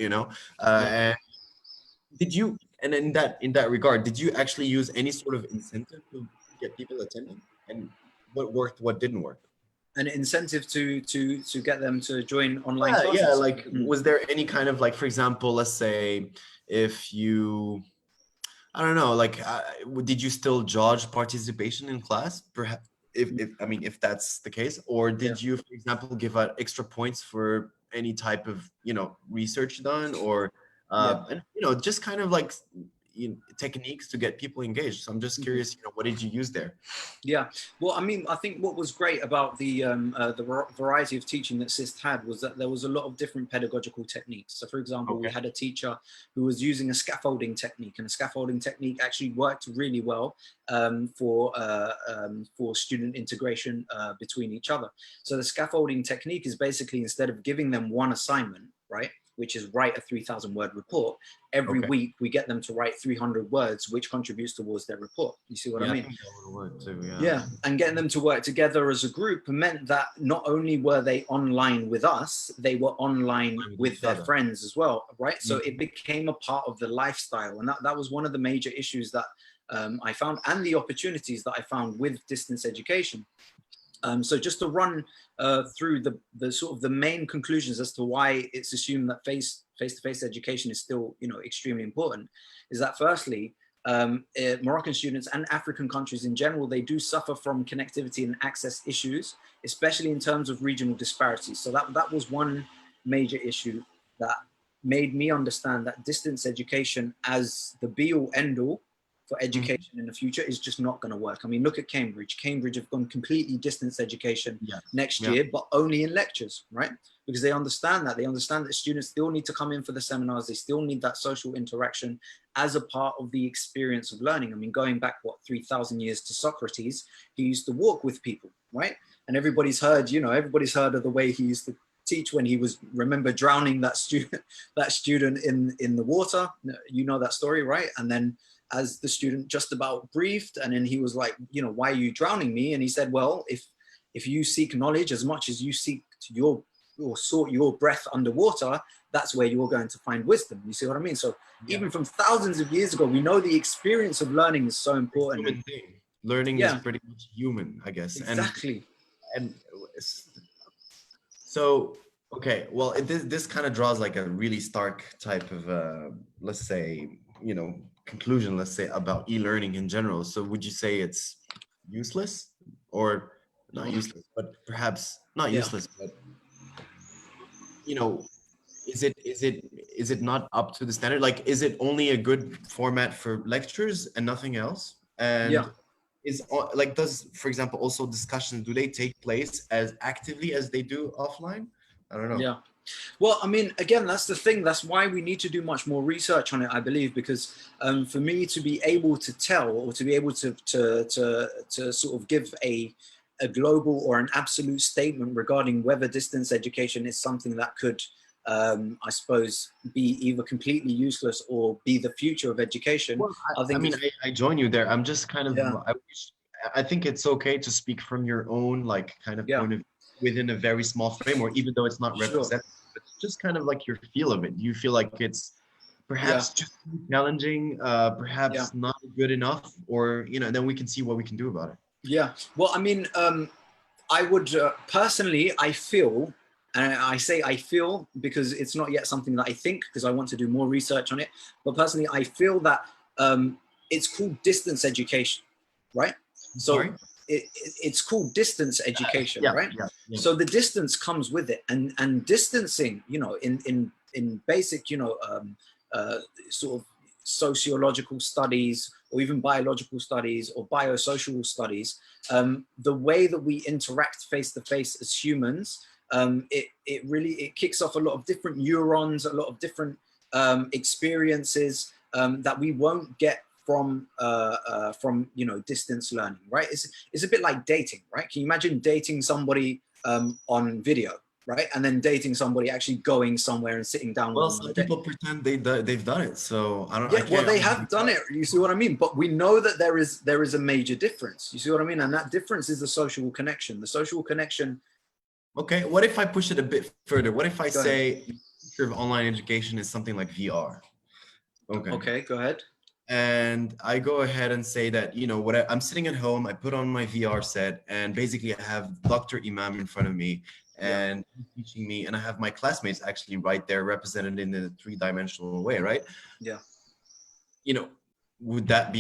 And did you, and in that regard, did you actually use any sort of incentive to get people attending? And what worked, what didn't work? An incentive to get them to join online classes. Yeah, like was there any kind of, like, for example, let's say if you, I don't know, like did you still judge participation in class, perhaps, if that's the case, or did you, for example, give out extra points for any type of research done, or and just kind of like techniques to get people engaged? So I'm just curious, what did you use there? Yeah, well, I mean, I think what was great about the variety of teaching that SIST had was that there was a lot of different pedagogical techniques. So, for example, we had a teacher who was using a scaffolding technique, and a scaffolding technique actually worked really well for student integration between each other. So the scaffolding technique is basically, instead of giving them one assignment, right, which is write a 3,000 word report, every week we get them to write 300 words, which contributes towards their report. You see what I mean? I think that would work too, and getting them to work together as a group meant that not only were they online with us, they were online with their friends as well, right? So it became a part of the lifestyle, and that was one of the major issues that I found, and the opportunities that I found with distance education. So just to run through the sort of the main conclusions as to why it's assumed that face-to-face education is still, extremely important, is that firstly, Moroccan students and African countries in general, they do suffer from connectivity and access issues, especially in terms of regional disparities. So that was one major issue that made me understand that distance education as the be-all end-all for education in the future is just not going to work. I mean, look at Cambridge. Cambridge have gone completely distance education next year, but only in lectures, right? Because they understand that students still need to come in for the seminars. They still need that social interaction as a part of the experience of learning. I mean, going back, 3,000 years to Socrates, he used to walk with people, right? And everybody's heard of the way he used to teach when he was, remember, drowning that student in the water. You know that story, right? And then as the student just about breathed, and then he was like, why are you drowning me? And he said, well, if you seek knowledge as much as you seek or sought your breath underwater, that's where you're going to find wisdom. You see what I mean? So even from thousands of years ago, we know the experience of learning is so important. Human thing. Learning is pretty much human, I guess. Exactly. And so, okay, well, this kind of draws like a really stark type of, let's say, conclusion, let's say, about e-learning in general. So would you say it's useless, or not useless, but perhaps not useless, but is it not up to the standard? Like, is it only a good format for lectures and nothing else? And does, for example, also discussions, do they take place as actively as they do offline? I don't know. Well, I mean, again, that's the thing. That's why we need to do much more research on it, I believe, because for me to be able to tell, or to be able to sort of give a global or an absolute statement regarding whether distance education is something that could, I suppose, be either completely useless or be the future of education. Well, I join you there. I'm just kind of, I think it's okay to speak from your own, like, kind of point of view within a very small framework, even though it's not representative. But just kind of like your feel of it. Do you feel like it's perhaps just challenging, perhaps not good enough, or then we can see what we can do about it? Yeah. Well, I mean, I would personally, I feel, and I say I feel because it's not yet something that I think, because I want to do more research on it. But personally, I feel that it's called distance education, right? So it's called distance education, right? Yeah. So the distance comes with it, and distancing, in basic, sort of sociological studies or even biological studies or biosocial studies, the way that we interact face to face as humans, it really kicks off a lot of different neurons, a lot of different experiences that we won't get from distance learning, right? It's a bit like dating, right? Can you imagine dating somebody on video, right? And then dating somebody actually going somewhere and sitting down with Well, them on some a date. people pretend they've done it, so I don't. Yeah, I well, can't. they have done it. You see what I mean? But we know that there is a major difference. You see what I mean? And that difference is the social connection. The social connection. Okay, what if I push it a bit further? What if I Go ahead. say the future of online education is something like VR? Okay. Okay, go ahead. And I go ahead and say that, I'm sitting at home, I put on my VR set, and basically I have Dr. Imam in front of me, and he's teaching me, and I have my classmates actually right there represented in a three-dimensional way, right? Yeah. Would that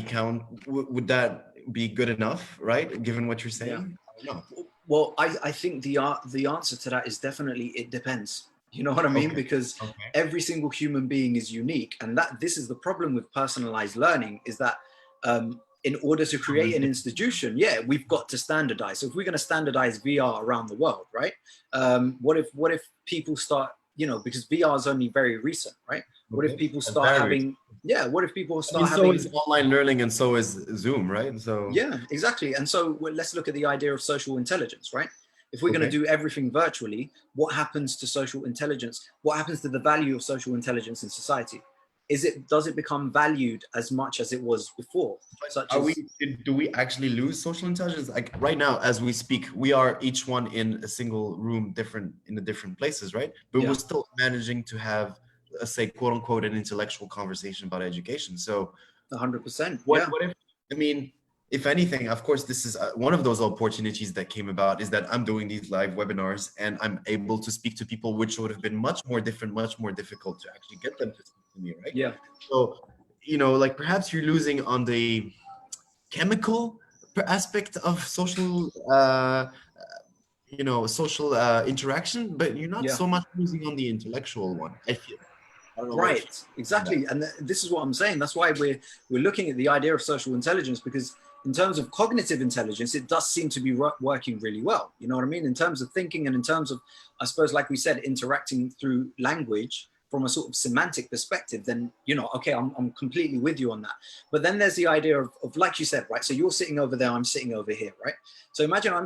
would that be good enough, right? Given what you're saying? Yeah. Well, I think the answer to that is definitely it depends. You know what I mean? Okay. Because every single human being is unique, and this is the problem with personalized learning, is that in order to create an institution, we've got to standardize. So if we're going to standardize VR around the world, right? What if people start, because VR is only very recent, right? What if people start having, what if people start having... So is online learning and so is Zoom, right? So yeah, exactly. And so let's look at the idea of social intelligence, right? If we're going to do everything virtually, what happens to social intelligence? What happens to the value of social intelligence in society? Does it become valued as much as it was before? Do we actually lose social intelligence? Like right now, as we speak, we are each one in a single room, in the different places, right? But we're still managing to have, say, quote unquote, an intellectual conversation about education. So 100%. What if, if anything, of course, this is one of those opportunities that came about, is that I'm doing these live webinars and I'm able to speak to people, which would have been much more difficult to actually get them to speak to me, right? Yeah. So, like perhaps you're losing on the chemical aspect of social, social interaction, but you're not so much losing on the intellectual one, I feel. Right, exactly. And this is what I'm saying. That's why we're looking at the idea of social intelligence, because in terms of cognitive intelligence, it does seem to be working really well. You know what I mean? In terms of thinking and in terms of, I suppose, like we said, interacting through language from a sort of semantic perspective, then, okay, I'm completely with you on that. But then there's the idea of like you said, right? So you're sitting over there, I'm sitting over here, right? So imagine I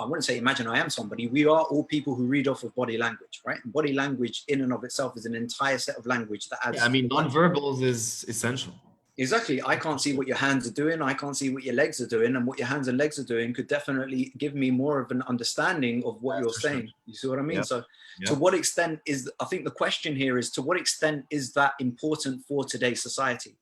wouldn't say imagine I am somebody. We are all people who read off of body language, right? And body language in and of itself is an entire set of language that adds... non-verbals is essential. Exactly. I can't see what your hands are doing. I can't see what your legs are doing. And what your hands and legs are doing could definitely give me more of an understanding of what you're saying. You see what I mean? So to what extent I think the question here is, to what extent is that important for today's society?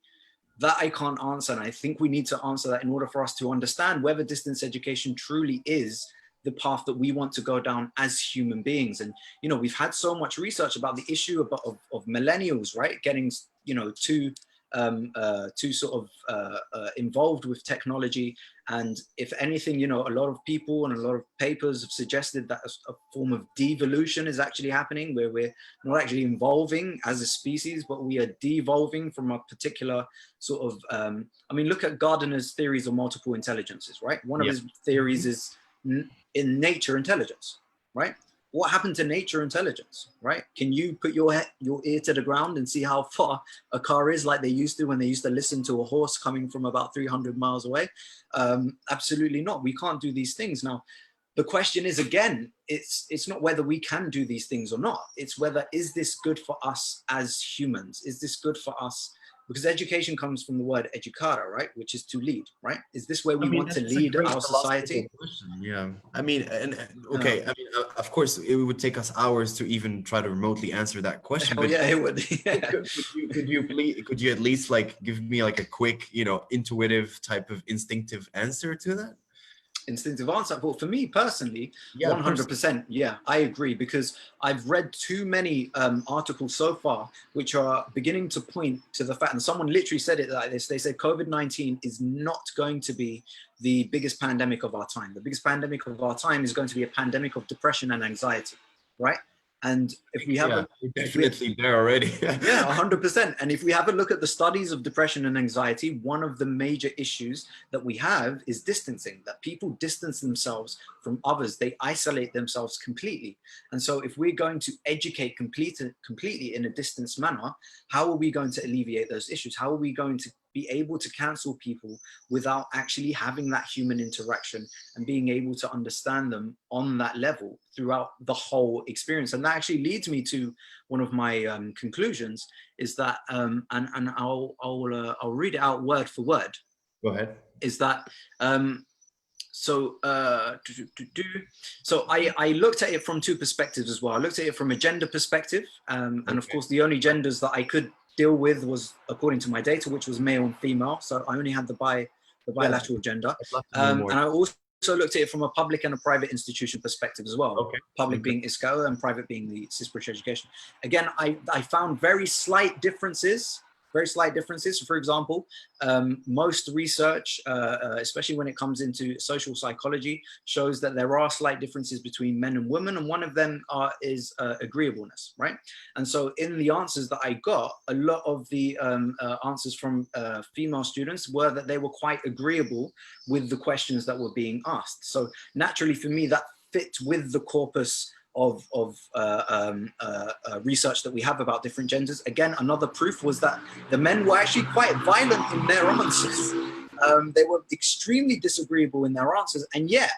That I can't answer. And I think we need to answer that in order for us to understand whether distance education truly is the path that we want to go down as human beings. And, we've had so much research about the issue of millennials, right? Getting, too sort of involved with technology. And if anything, a lot of people and a lot of papers have suggested that a form of devolution is actually happening, where we're not actually evolving as a species, but we are devolving from a particular sort of, look at Gardner's theories of multiple intelligences, right? One of his theories is in nature intelligence, right? What happened to nature intelligence, right? Can you put your ear to the ground and see how far a car is, like they used to when they used to listen to a horse coming from about 300 miles away? Absolutely not. We can't do these things. Now, the question is, again, it's not whether we can do these things or not. It's whether, is this good for us as humans? Is this good for us? Because education comes from the word educare, right? Which is to lead, right? Is this where we want to lead our society? Yeah. Of course, it would take us hours to even try to remotely answer that question. But yeah, it would. Could you at least give me a quick, intuitive type of instinctive answer to that? Instinctive answer. Well, for me personally, Yeah, 100%. Yeah, I agree, because I've read too many articles so far which are beginning to point to the fact, and someone literally said it like this. They said COVID-19 is not going to be the biggest pandemic of our time. The biggest pandemic of our time is going to be a pandemic of depression and anxiety, right? And if we have yeah, a, we're if we, definitely there already. yeah, 100%. And if we have a look at the studies of depression and anxiety, one of the major issues that we have is distancing, that people distance themselves from others. They isolate themselves completely. And so if we're going to educate completely in a distanced manner, how are we going to alleviate those issues? How are we going to be able to cancel people without actually having that human interaction and being able to understand them on that level throughout the whole experience? And that actually leads me to one of my conclusions, is that, and I'll read it out word for word. Go ahead. Is that so I looked at it from two perspectives as well. I looked at it from a gender perspective, and of course the only genders that I could deal with was, according to my data, which was male and female. So I only had the bilateral gender. And I also looked at it from a public and a private institution perspective as well. Okay. Public being ISCO and private being the CIS British Education. Again, I found very slight differences. For example, most research, especially when it comes into social psychology, shows that there are slight differences between men and women, and one of them is agreeableness, right? And so in the answers that I got, a lot of the answers from female students were that they were quite agreeable with the questions that were being asked. So naturally for me, that fit with the corpus of research that we have about different genders. Again, another proof was that the men were actually quite violent in their answers. They were extremely disagreeable in their answers, and yet,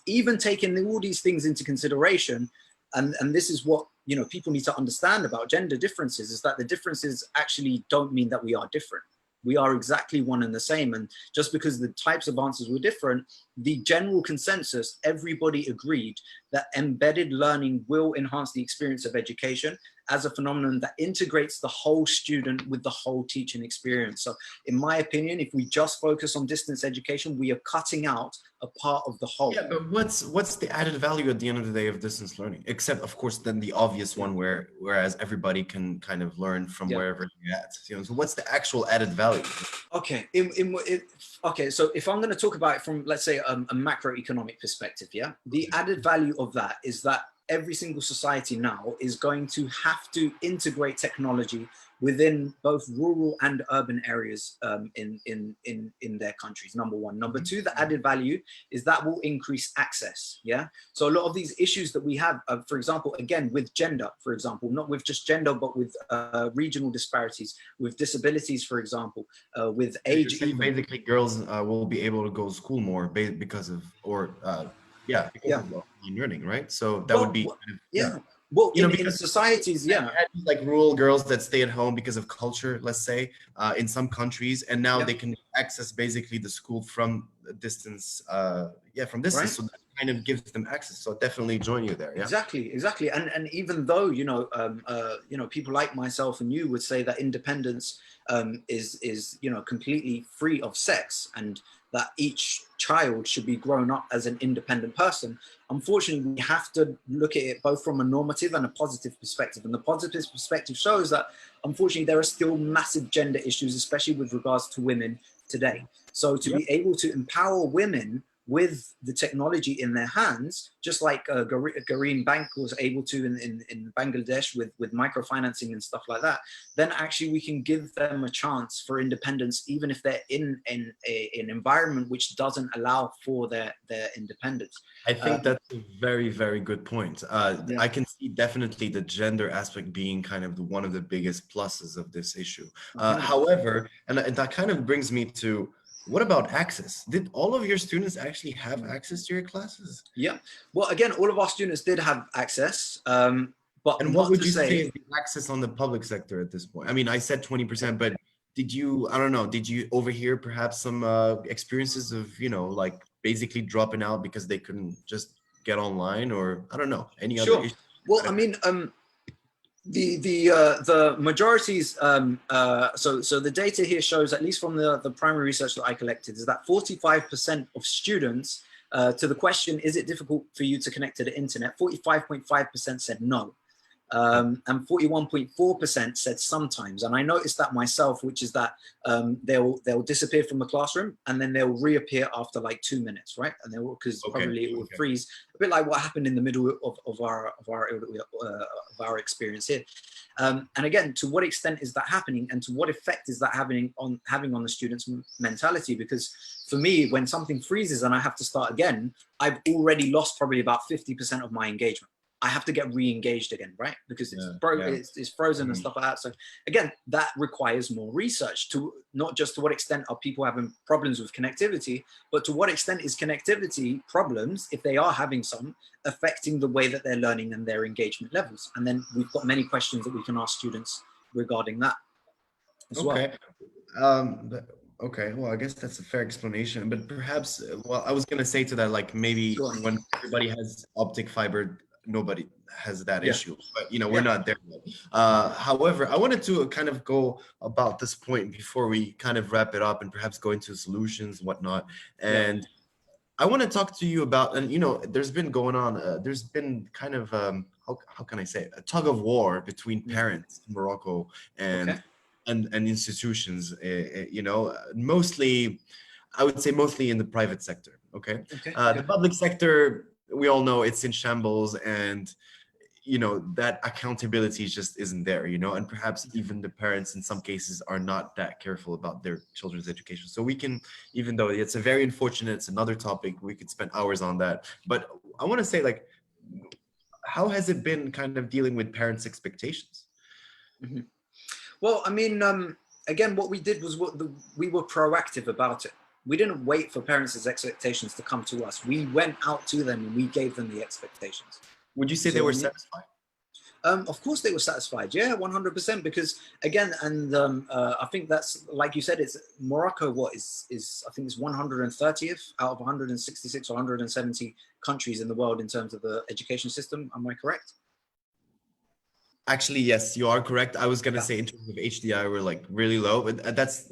even taking all these things into consideration, and this is what people need to understand about gender differences, is that the differences actually don't mean that we are different. We are exactly one and the same. And just because the types of answers were different, the general consensus, everybody agreed that embedded learning will enhance the experience of education as a phenomenon that integrates the whole student with the whole teaching experience. So in my opinion, if we just focus on distance education, we are cutting out a part of the whole. Yeah, but what's the added value at the end of the day of distance learning? Except, of course, then the obvious one whereas everybody can kind of learn from wherever they're at. So what's the actual added value? Okay, okay. So if I'm going to talk about it from, let's say, a macroeconomic perspective, the added value of that is that every single society now is going to have to integrate technology within both rural and urban areas in their countries, number one. Number two, the added value is that will increase access, So a lot of these issues that we have, for example, again, with gender, for example, not with just gender, but with regional disparities, with disabilities, for example, with age. Basically, girls will be able to go to school more because of, of learning, right? So that would be Well, in societies, like rural girls that stay at home because of culture, let's say, in some countries, and now they can access basically the school from distance. From distance, right? So that kind of gives them access. So definitely join you there. Exactly. And even though people like myself and you would say that independence is completely free of sex, and that each child should be grown up as an independent person. Unfortunately, we have to look at it both from a normative and a positive perspective. And the positive perspective shows that, unfortunately, there are still massive gender issues, especially with regards to women today. So to be able to empower women with the technology in their hands, just like Gareen Bank was able to in Bangladesh with microfinancing and stuff like that, then actually we can give them a chance for independence, even if they're in an environment which doesn't allow for their independence. I think that's a very, very good point. I can see definitely the gender aspect being kind of one of the biggest pluses of this issue. However, and that kind of brings me to, what about access? Did all of your students actually have access to your classes? Yeah. Well, again, all of our students did have access. But what would you say is the access on the public sector at this point? I mean, I said 20%, but did you overhear perhaps some experiences of, like basically dropping out because they couldn't just get online, or I don't know, any other issues? Well, I mean, the majorities, so the data here shows, at least from the primary research that I collected, is that 45% of students To the question, is it difficult for you to connect to the internet? 45.5% said no. And 41.4% said sometimes. And I noticed that myself, which is that they'll disappear from the classroom and then they'll reappear after like 2 minutes, right? And because probably it will freeze, a bit like what happened in the middle of our experience here. And again, to what extent is that happening, and to what effect is that having on the students' mentality? Because for me, when something freezes and I have to start again, I've already lost probably about 50% of my engagement. I have to get re-engaged again, right? Because it's frozen and stuff like that. So again, that requires more research, to not just to what extent are people having problems with connectivity, but to what extent is connectivity problems, if they are having some, affecting the way that they're learning and their engagement levels. And then we've got many questions that we can ask students regarding that as well. Okay, well, I guess that's a fair explanation, but perhaps, well, I was going to say to that, like maybe when everybody has optic fiber, nobody has that issue, but you know, we're not there yet. However, I wanted to kind of go about this point before we kind of wrap it up and perhaps go into solutions and whatnot. And I want to talk to you about, and you know, there's been going on, there's been kind of, how can I say it? A tug of war between parents in Morocco and institutions, you know, mostly, I would say mostly in the private sector, the public sector, we all know it's in shambles, and, you know, that accountability just isn't there, you know, and perhaps even the parents in some cases are not that careful about their children's education. So we can, even though it's a very unfortunate, it's another topic, we could spend hours on that. But I want to say, like, how has it been kind of dealing with parents' expectations? Well, I mean, again, what we did was we were proactive about it. We didn't wait for parents' expectations to come to us. We went out to them and we gave them the expectations. Would you say they were satisfied? Of course they were satisfied. Yeah, 100%. Because again, and I think that's, like you said, it's Morocco. What is I think it's 130th out of 166 or 170 countries in the world in terms of the education system. Am I correct? Actually, yes, you are correct. I was going to say in terms of HDI, we're like really low, but that's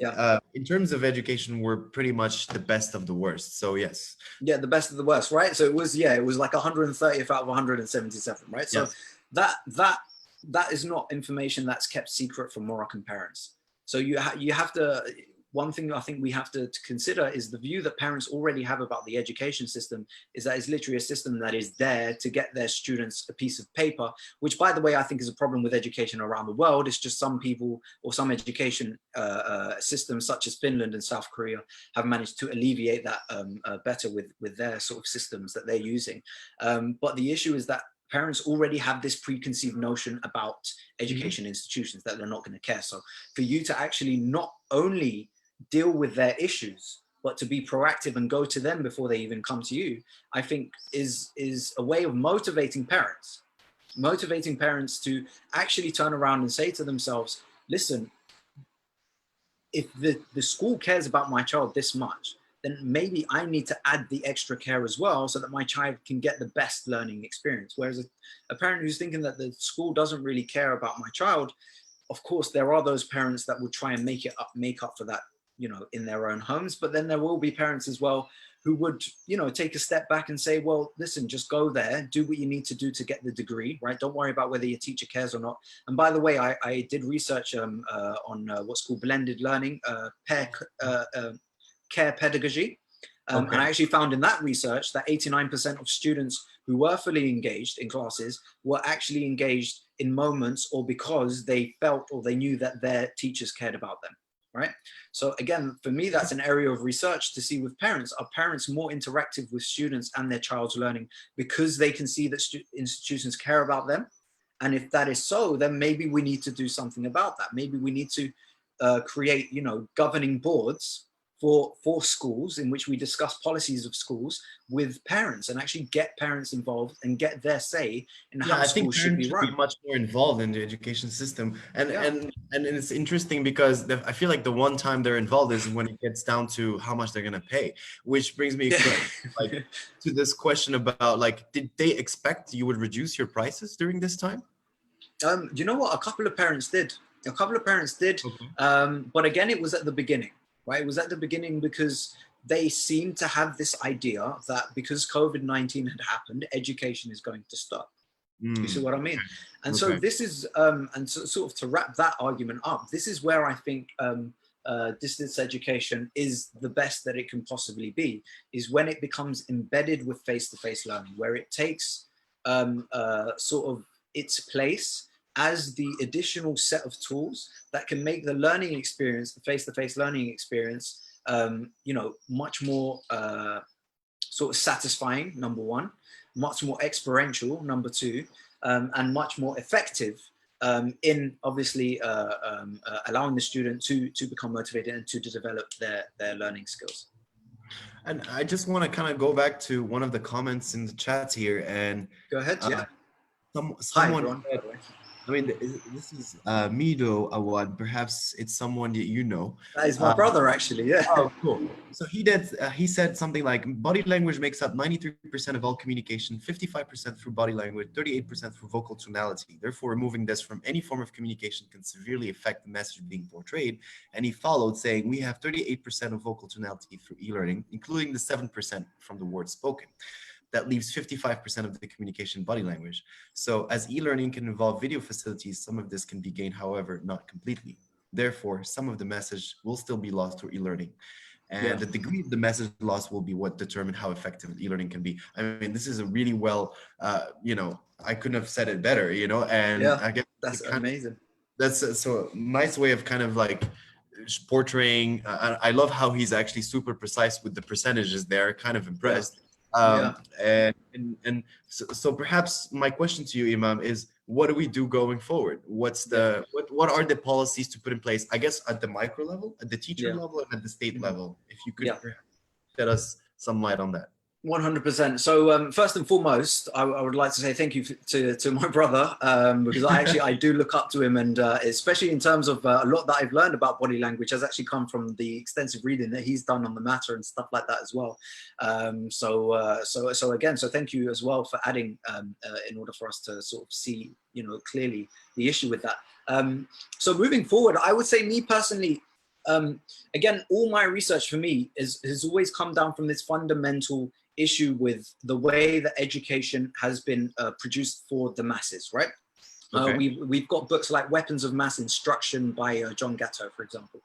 in terms of education, we're pretty much the best of the worst. So yes. Yeah, the best of the worst, right? So it was like 130th out of 177, right? So that is not information that's kept secret from Moroccan parents. So you have to, one thing I think we have to consider is the view that parents already have about the education system is that it's literally a system that is there to get their students a piece of paper, which, by the way, I think is a problem with education around the world. It's just some people or some education systems such as Finland and South Korea have managed to alleviate that better with their sort of systems that they're using. But the issue is that parents already have this preconceived notion about education institutions that they're not going to care. So for you to actually not only deal with their issues, but to be proactive and go to them before they even come to you, I think is a way of motivating parents to actually turn around and say to themselves, listen, if the school cares about my child this much, then maybe I need to add the extra care as well so that my child can get the best learning experience. Whereas a parent who's thinking that the school doesn't really care about my child, of course, there are those parents that will try and make up for that, you know, in their own homes. But then there will be parents as well who would, you know, take a step back and say, well, listen, just go there, do what you need to do to get the degree, right? Don't worry about whether your teacher cares or not. And by the way, I did research on what's called blended learning, care pedagogy. And I actually found in that research that 89% of students who were fully engaged in classes were actually engaged in moments or because they felt or they knew that their teachers cared about them, right? So again, for me, that's an area of research to see with parents. Are parents more interactive with students and their child's learning because they can see that institutions care about them? And if that is so, then maybe we need to do something about that. Maybe we need to create, you know, governing boards for schools in which we discuss policies of schools with parents and actually get parents involved and get their say in how schools should be run. Be much more involved in the education system, and it's interesting because I feel like the one time they're involved is when it gets down to how much they're gonna pay, which brings me to this question about, like, did they expect you would reduce your prices during this time? You know what? A couple of parents did. But again, it was at the beginning. Right, it was at the beginning because they seem to have this idea that because COVID-19 had happened, education is going to stop. You see what I mean? And so this is, and so, sort of to wrap that argument up, this is where I think distance education is the best that it can possibly be, is when it becomes embedded with face-to-face learning, where it takes sort of its place as the additional set of tools that can make the learning experience, the face-to-face learning experience, you know, much more sort of satisfying, number one, much more experiential, number two, and much more effective in obviously allowing the student to become motivated and to develop their learning skills. And I just want to kind of go back to one of the comments in the chat here, and go ahead. Yeah. Someone said, I mean, this is Emam Awad. Perhaps it's someone that you know. That is my brother, actually. Yeah. Oh, cool. So he said something like, body language makes up 93% of all communication, 55% through body language, 38% through vocal tonality. Therefore, removing this from any form of communication can severely affect the message being portrayed. And he followed saying, we have 38% of vocal tonality through e-learning, including the 7% from the words spoken. That leaves 55% of the communication body language. So as e-learning can involve video facilities, some of this can be gained, however, not completely. Therefore, some of the message will still be lost through e-learning. And the degree of the message loss will be what determine how effective e-learning can be. I mean, this is a really well, you know, I couldn't have said it better, you know, and I guess that's amazing. That's a nice way of kind of like portraying. I love how he's actually super precise with the percentages there, kind of impressed. And so perhaps my question to you, Imam, is what do we do going forward? What's the what are the policies to put in place? I guess at the micro level, at the teacher level, and at the state level. If you could perhaps shed us some light on that. 100%. So first and foremost, I would like to say thank you to my brother, because I do look up to him, and especially in terms of a lot that I've learned about body language has actually come from the extensive reading that he's done on the matter and stuff like that as well. So again, so thank you as well for adding in order for us to sort of see, you know, clearly the issue with that. So moving forward, I would say me personally, again, all my research for me has always come down from this fundamental issue with the way that education has been produced for the masses, right? We've got books like Weapons of Mass Instruction by John Gatto, for example.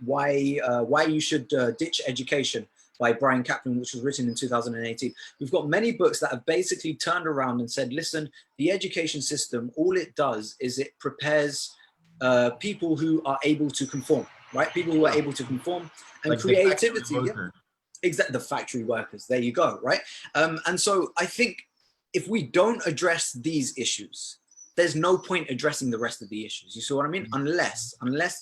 Why You Should Ditch Education by Brian Kaplan, which was written in 2018. We've got many books that have basically turned around and said, listen, the education system, all it does is it prepares people who are able to conform, right? People who are able to conform, and like creativity. Exactly, the factory workers. There you go, right? And so I think if we don't address these issues, there's no point addressing the rest of the issues. You see what I mean? Unless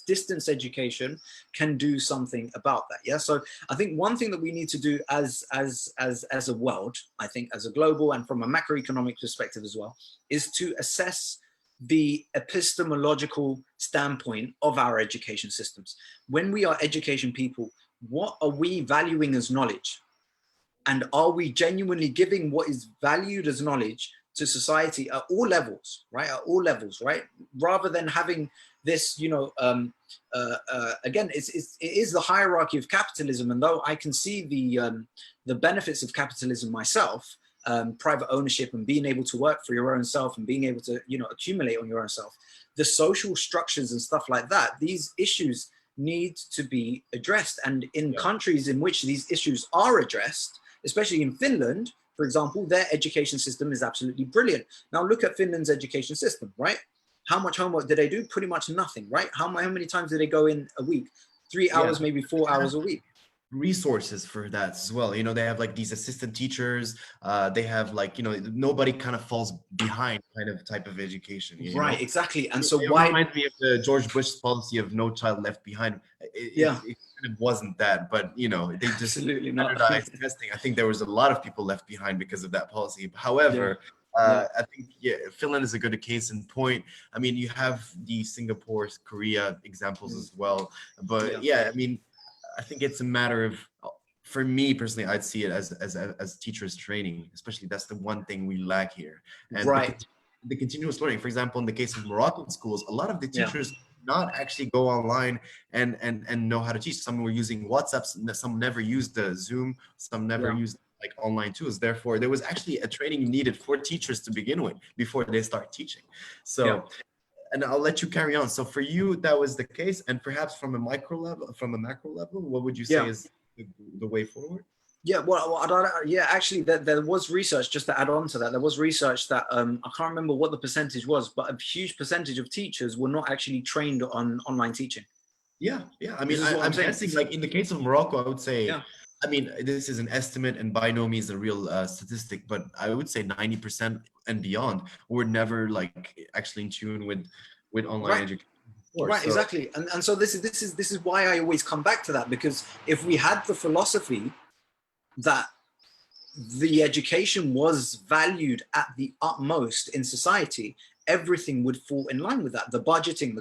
distance education can do something about that. Yeah. So I think one thing that we need to do as a world, I think as a global and from a macroeconomic perspective as well, is to assess the epistemological standpoint of our education systems. When we are education people, what are we valuing as knowledge? And are we genuinely giving what is valued as knowledge to society at all levels, right? At all levels, right? Rather than having this, you know, again, it is the hierarchy of capitalism. And though I can see the benefits of capitalism myself, private ownership and being able to work for your own self and being able to, you know, accumulate on your own self, the social structures and stuff like that, these issues need to be addressed. And in countries in which these issues are addressed, especially in Finland, for example, their education system is absolutely brilliant. Now look at Finland's education system, right? How much homework do they do? Pretty much nothing, right? How many times do they go in a week? 3 hours, maybe 4 hours a week. Resources for that as well. You know, they have like these assistant teachers. They have like, you know, nobody kind of falls behind kind of type of education. Right, know? Exactly. And so it why reminds me of the George Bush's policy of no child left behind. It kind of wasn't that, but you know, they just absolutely not testing. I think there was a lot of people left behind because of that policy. However, I think Finland is a good case in point. I mean, you have the Singapore, Korea examples as well, but I mean, I think it's a matter of, for me personally, I'd see it as teachers training, especially that's the one thing we lack here. And the continuous learning, for example, in the case of Moroccan schools, a lot of the teachers not actually go online and know how to teach. Some were using WhatsApp, some never used the Zoom, some never used like online tools. Therefore, there was actually a training needed for teachers to begin with before they start teaching. So, and I'll let you carry on. So for you, that was the case, and perhaps from a macro level, what would you say is the way forward? Yeah, well, actually, there was research, just to add on to that, there was research that I can't remember what the percentage was, but a huge percentage of teachers were not actually trained on online teaching. Yeah. I mean, I'm guessing, like in the case of Morocco, I would say, I mean, this is an estimate and by no means a real statistic, but I would say 90% and beyond were never like actually in tune with online education. Right, exactly. And so this is why I always come back to that, because if we had the philosophy that the education was valued at the utmost in society, everything would fall in line with that. The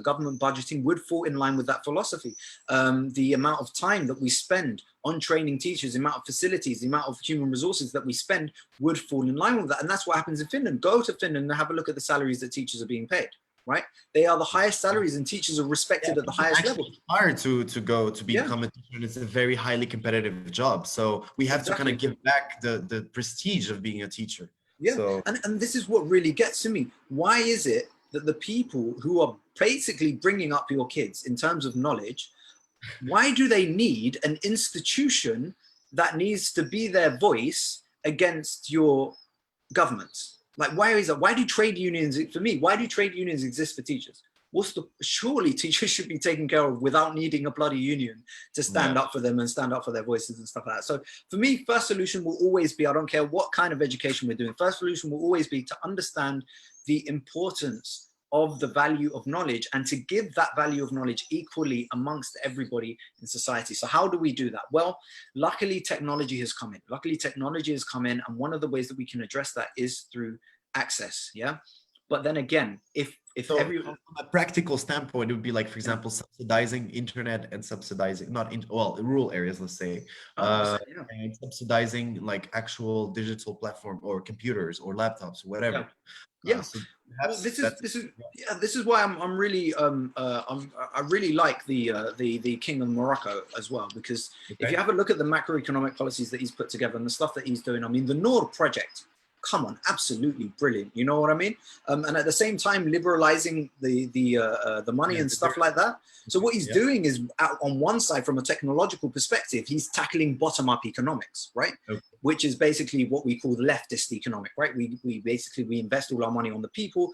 government budgeting would fall in line with that philosophy. The amount of time that we spend on training teachers, the amount of facilities, the amount of human resources that we spend would fall in line with that. And that's what happens in Finland. Go to Finland and have a look at the salaries that teachers are being paid. Right, they are the highest salaries, and teachers are respected at the highest level. Hard to go to become a teacher, and it's a very highly competitive job. So we have to kind of give back the prestige of being a teacher. Yeah, so, and this is what really gets to me. Why is it that the people who are basically bringing up your kids in terms of knowledge, why do they need an institution that needs to be their voice against your governments? Like, why is that? Why do trade unions, for me, why do trade unions exist for teachers? Surely teachers should be taken care of without needing a bloody union to stand up for them and stand up for their voices and stuff like that. So for me, first solution will always be, I don't care what kind of education we're doing, first solution will always be to understand the importance of the value of knowledge and to give that value of knowledge equally amongst everybody in society. So how do we do that? Well, luckily technology has come in. And one of the ways that we can address that is through access. Yeah. But then again, from a practical standpoint, it would be like, for example, subsidizing internet and subsidizing rural areas, let's say, and subsidizing like actual digital platform or computers or laptops, whatever. So this is why I'm really I really like the King of Morocco as well, because if you have a look at the macroeconomic policies that he's put together and the stuff that he's doing, I mean, the Noor project, come on, absolutely brilliant. You know what I mean? And at the same time, liberalizing the money and stuff like that. So what he's doing is, on one side, from a technological perspective, he's tackling bottom-up economics, right? Which is basically what we call the leftist economic, right? We basically invest all our money on the people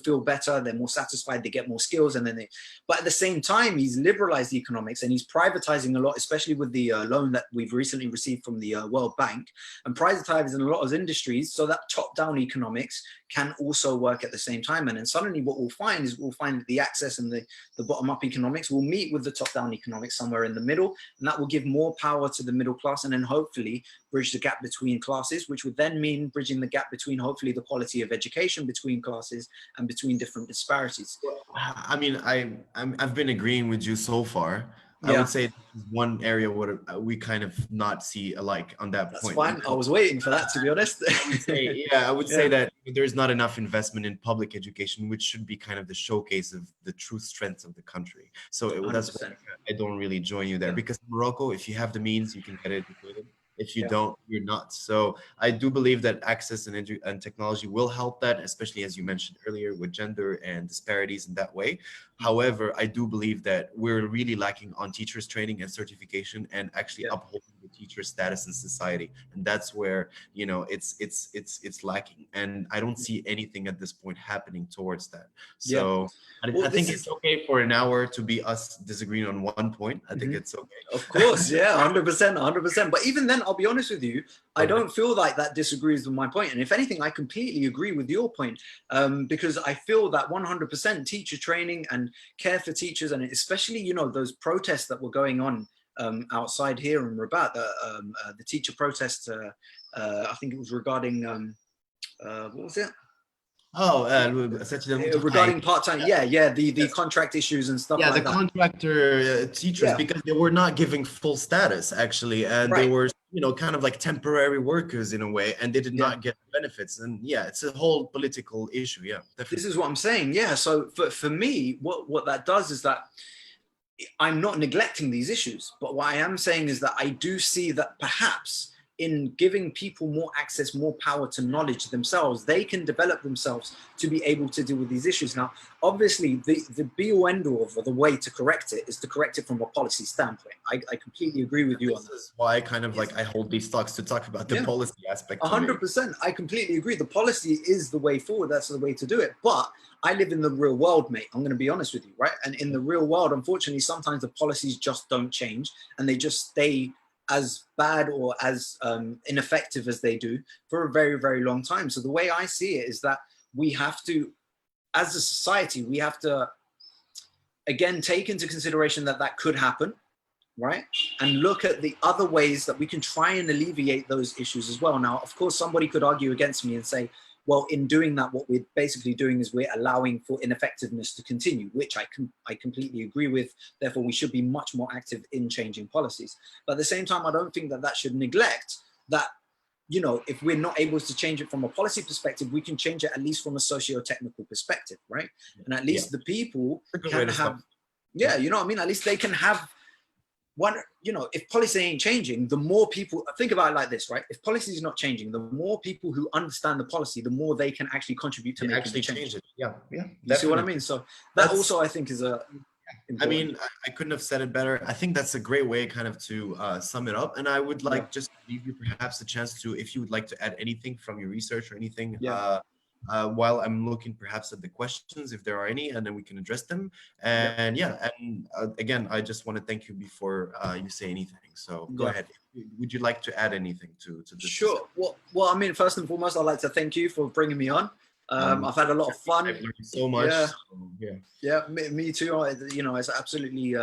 feel better, they're more satisfied, they get more skills, and then but at the same time, he's liberalized the economics and he's privatizing a lot, especially with the loan that we've recently received from the World Bank, and privatizing a lot of industries so that top-down economics can also work at the same time. And then suddenly what we'll find that the access and the bottom-up economics will meet with the top-down economics somewhere in the middle, and that will give more power to the middle class, and then hopefully bridge the gap between classes, which would then mean bridging the gap between hopefully the quality of education between classes and between different disparities. I mean, I've been agreeing with you so far. I would say one area where we kind of not see alike on that point. That's fine. I was waiting for that, to be honest. I would say that there's not enough investment in public education, which should be kind of the showcase of the true strengths of the country. So that's why I don't really join you there, because Morocco, if you have the means, you can get educated. If you don't, you're not. So I do believe that access and technology will help that, especially as you mentioned earlier with gender and disparities in that way. However, I do believe that we're really lacking on teachers training and certification and actually upholding the teacher status in society. And that's where, you know, it's lacking. And I don't see anything at this point happening towards that. So I think it's okay for an hour to be us disagreeing on one point. I think it's okay. Of course, 100%. But even then, I'll be honest with you, I don't feel like that disagrees with my point. And if anything, I completely agree with your point, because I feel that 100% teacher training and care for teachers, and especially, you know, those protests that were going on outside here in Rabat, the teacher protest, I think it was regarding, what was it? Regarding part-time, the contract issues and stuff like that. The contractor teachers, because they were not giving full status actually, and they were you know, kind of like temporary workers in a way, and they did not get benefits. And yeah, it's a whole political issue. Yeah, definitely. This is what I'm saying. Yeah. So for me, what that does is that I'm not neglecting these issues, but what I am saying is that I do see that perhaps in giving people more access, more power to knowledge themselves, they can develop themselves to be able to deal with these issues. Now, obviously, the be-all end-all of the way to correct it is to correct it from a policy standpoint. I completely agree with you on that. This is why kind of like I hold these talks to talk about the policy aspect. 100%. I completely agree. The policy is the way forward. That's the way to do it. But I live in the real world, mate. I'm going to be honest with you, right? And in the real world, unfortunately, sometimes the policies just don't change and they just stay as bad or as ineffective as they do for a very, very long time. So the way I see it is that we have to, as a society, we have to, again, take into consideration that that could happen, right? And look at the other ways that we can try and alleviate those issues as well. Now, of course, somebody could argue against me and say, well, in doing that, what we're basically doing is we're allowing for ineffectiveness to continue, which I completely agree with. Therefore, we should be much more active in changing policies. But at the same time, I don't think that that should neglect that, you know, if we're not able to change it from a policy perspective, we can change it at least from a socio-technical perspective, right? And at least the people can have, you know what I mean? At least they can have one, you know, if policy ain't changing, the more people, think about it like this, right? If policy is not changing, the more people who understand the policy, the more they can actually contribute to making the change. Yeah. You see what I mean? So that also, I think, is a important. I mean, I couldn't have said it better. I think that's a great way kind of to sum it up. And I would like just leave you perhaps a chance to, if you would like to add anything from your research or anything, while I'm looking perhaps at the questions, if there are any, and then we can address them. And again, I just want to thank you before you say anything. So go ahead. Would you like to add anything to this? Sure. Well, I mean, first and foremost, I'd like to thank you for bringing me on. I've had a lot of fun. I've learned so much. Me too. You know, it's absolutely.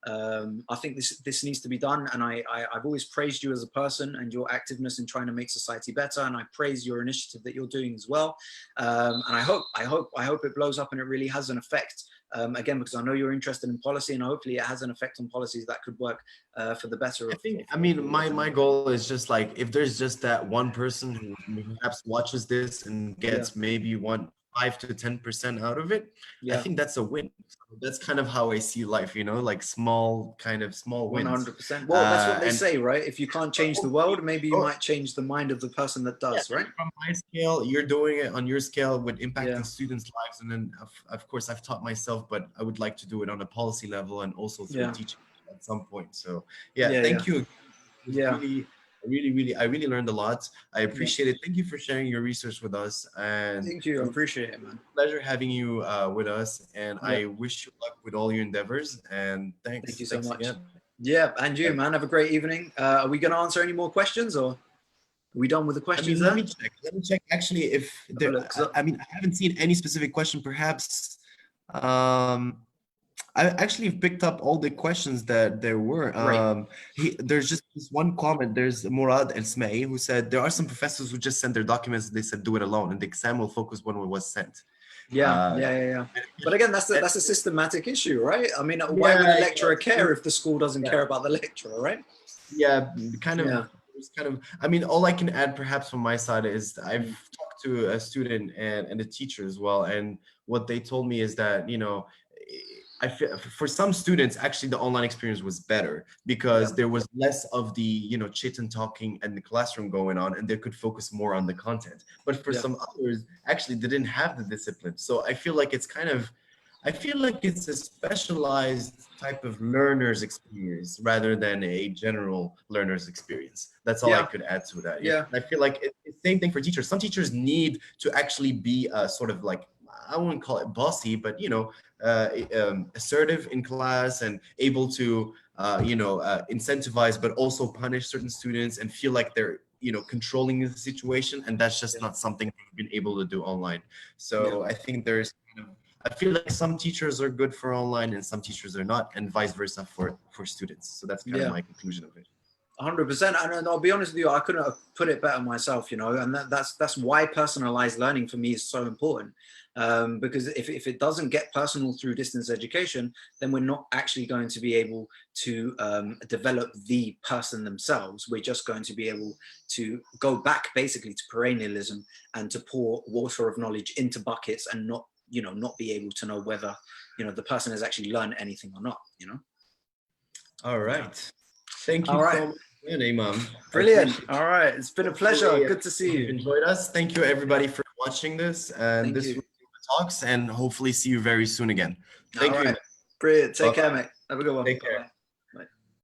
I think this needs to be done, and I've always praised you as a person and your activeness in trying to make society better, and I praise your initiative that you're doing as well. And I hope it blows up and it really has an effect. Again, because I know you're interested in policy, and hopefully it has an effect on policies that could work for the better. I mean, my goal is just like, if there's just that one person who perhaps watches this and gets maybe 5 to 10% out of it, I think that's a win. So that's kind of how I see life, you know, like small wins. 100%. Well, that's what they say, right? If you can't change the world, maybe you might change the mind of the person that does, right? From my scale, you're doing it on your scale with impacting students' lives. And then, of course, I've taught myself, but I would like to do it on a policy level and also through teaching at some point. So thank you. I really learned a lot. I appreciate it. Thank you for sharing your research with us. And thank you. I appreciate it, man. Pleasure having you with us. And I wish you luck with all your endeavors. And thanks. Thank you so much. Again. Yeah, and you, man. Have a great evening. Are we going to answer any more questions, or are we done with the questions? Let me check. Actually, if there, I haven't seen any specific question. Perhaps. I actually picked up all the questions that there were. There's just this one comment. There's Murad El Smei who said there are some professors who just sent their documents. They said do it alone, and the exam will focus when it was sent. But again, that's a systematic issue, right? I mean, why would a lecturer care if the school doesn't care about the lecturer, right? Kind of. I mean, all I can add perhaps from my side is I've talked to a student and a teacher as well, and what they told me is that, you know, I feel for some students, actually, the online experience was better because there was less of the, you know, chit and talking and the classroom going on, and they could focus more on the content. But for some others, actually, they didn't have the discipline. So I feel like it's a specialized type of learner's experience rather than a general learner's experience. That's all I could add to that. And I feel like it's the same thing for teachers. Some teachers need to actually be sort of like, I wouldn't call it bossy, but, you know, assertive in class and able to, incentivize, but also punish certain students and feel like they're, you know, controlling the situation. And that's just not something they've been able to do online. So I think I feel like some teachers are good for online and some teachers are not, and vice versa for students. So that's kind of my conclusion of it. 100%. And I'll be honest with you, I couldn't have put it better myself, you know, and that's why personalized learning for me is so important. Because if it doesn't get personal through distance education, then we're not actually going to be able to develop the person themselves. We're just going to be able to go back basically to perennialism and to pour water of knowledge into buckets and not, you know, not be able to know whether, you know, the person has actually learned anything or not, you know. All right. Thank you All right. so much, Imam. Brilliant. All right. It's been a pleasure. Good to see you. Enjoyed us. Thank you, everybody, for watching this. And Thank this you. was the Talks, and hopefully see you very soon again. Thank you. Brilliant. Take care, mate. Have a good one. Take care. Bye-bye.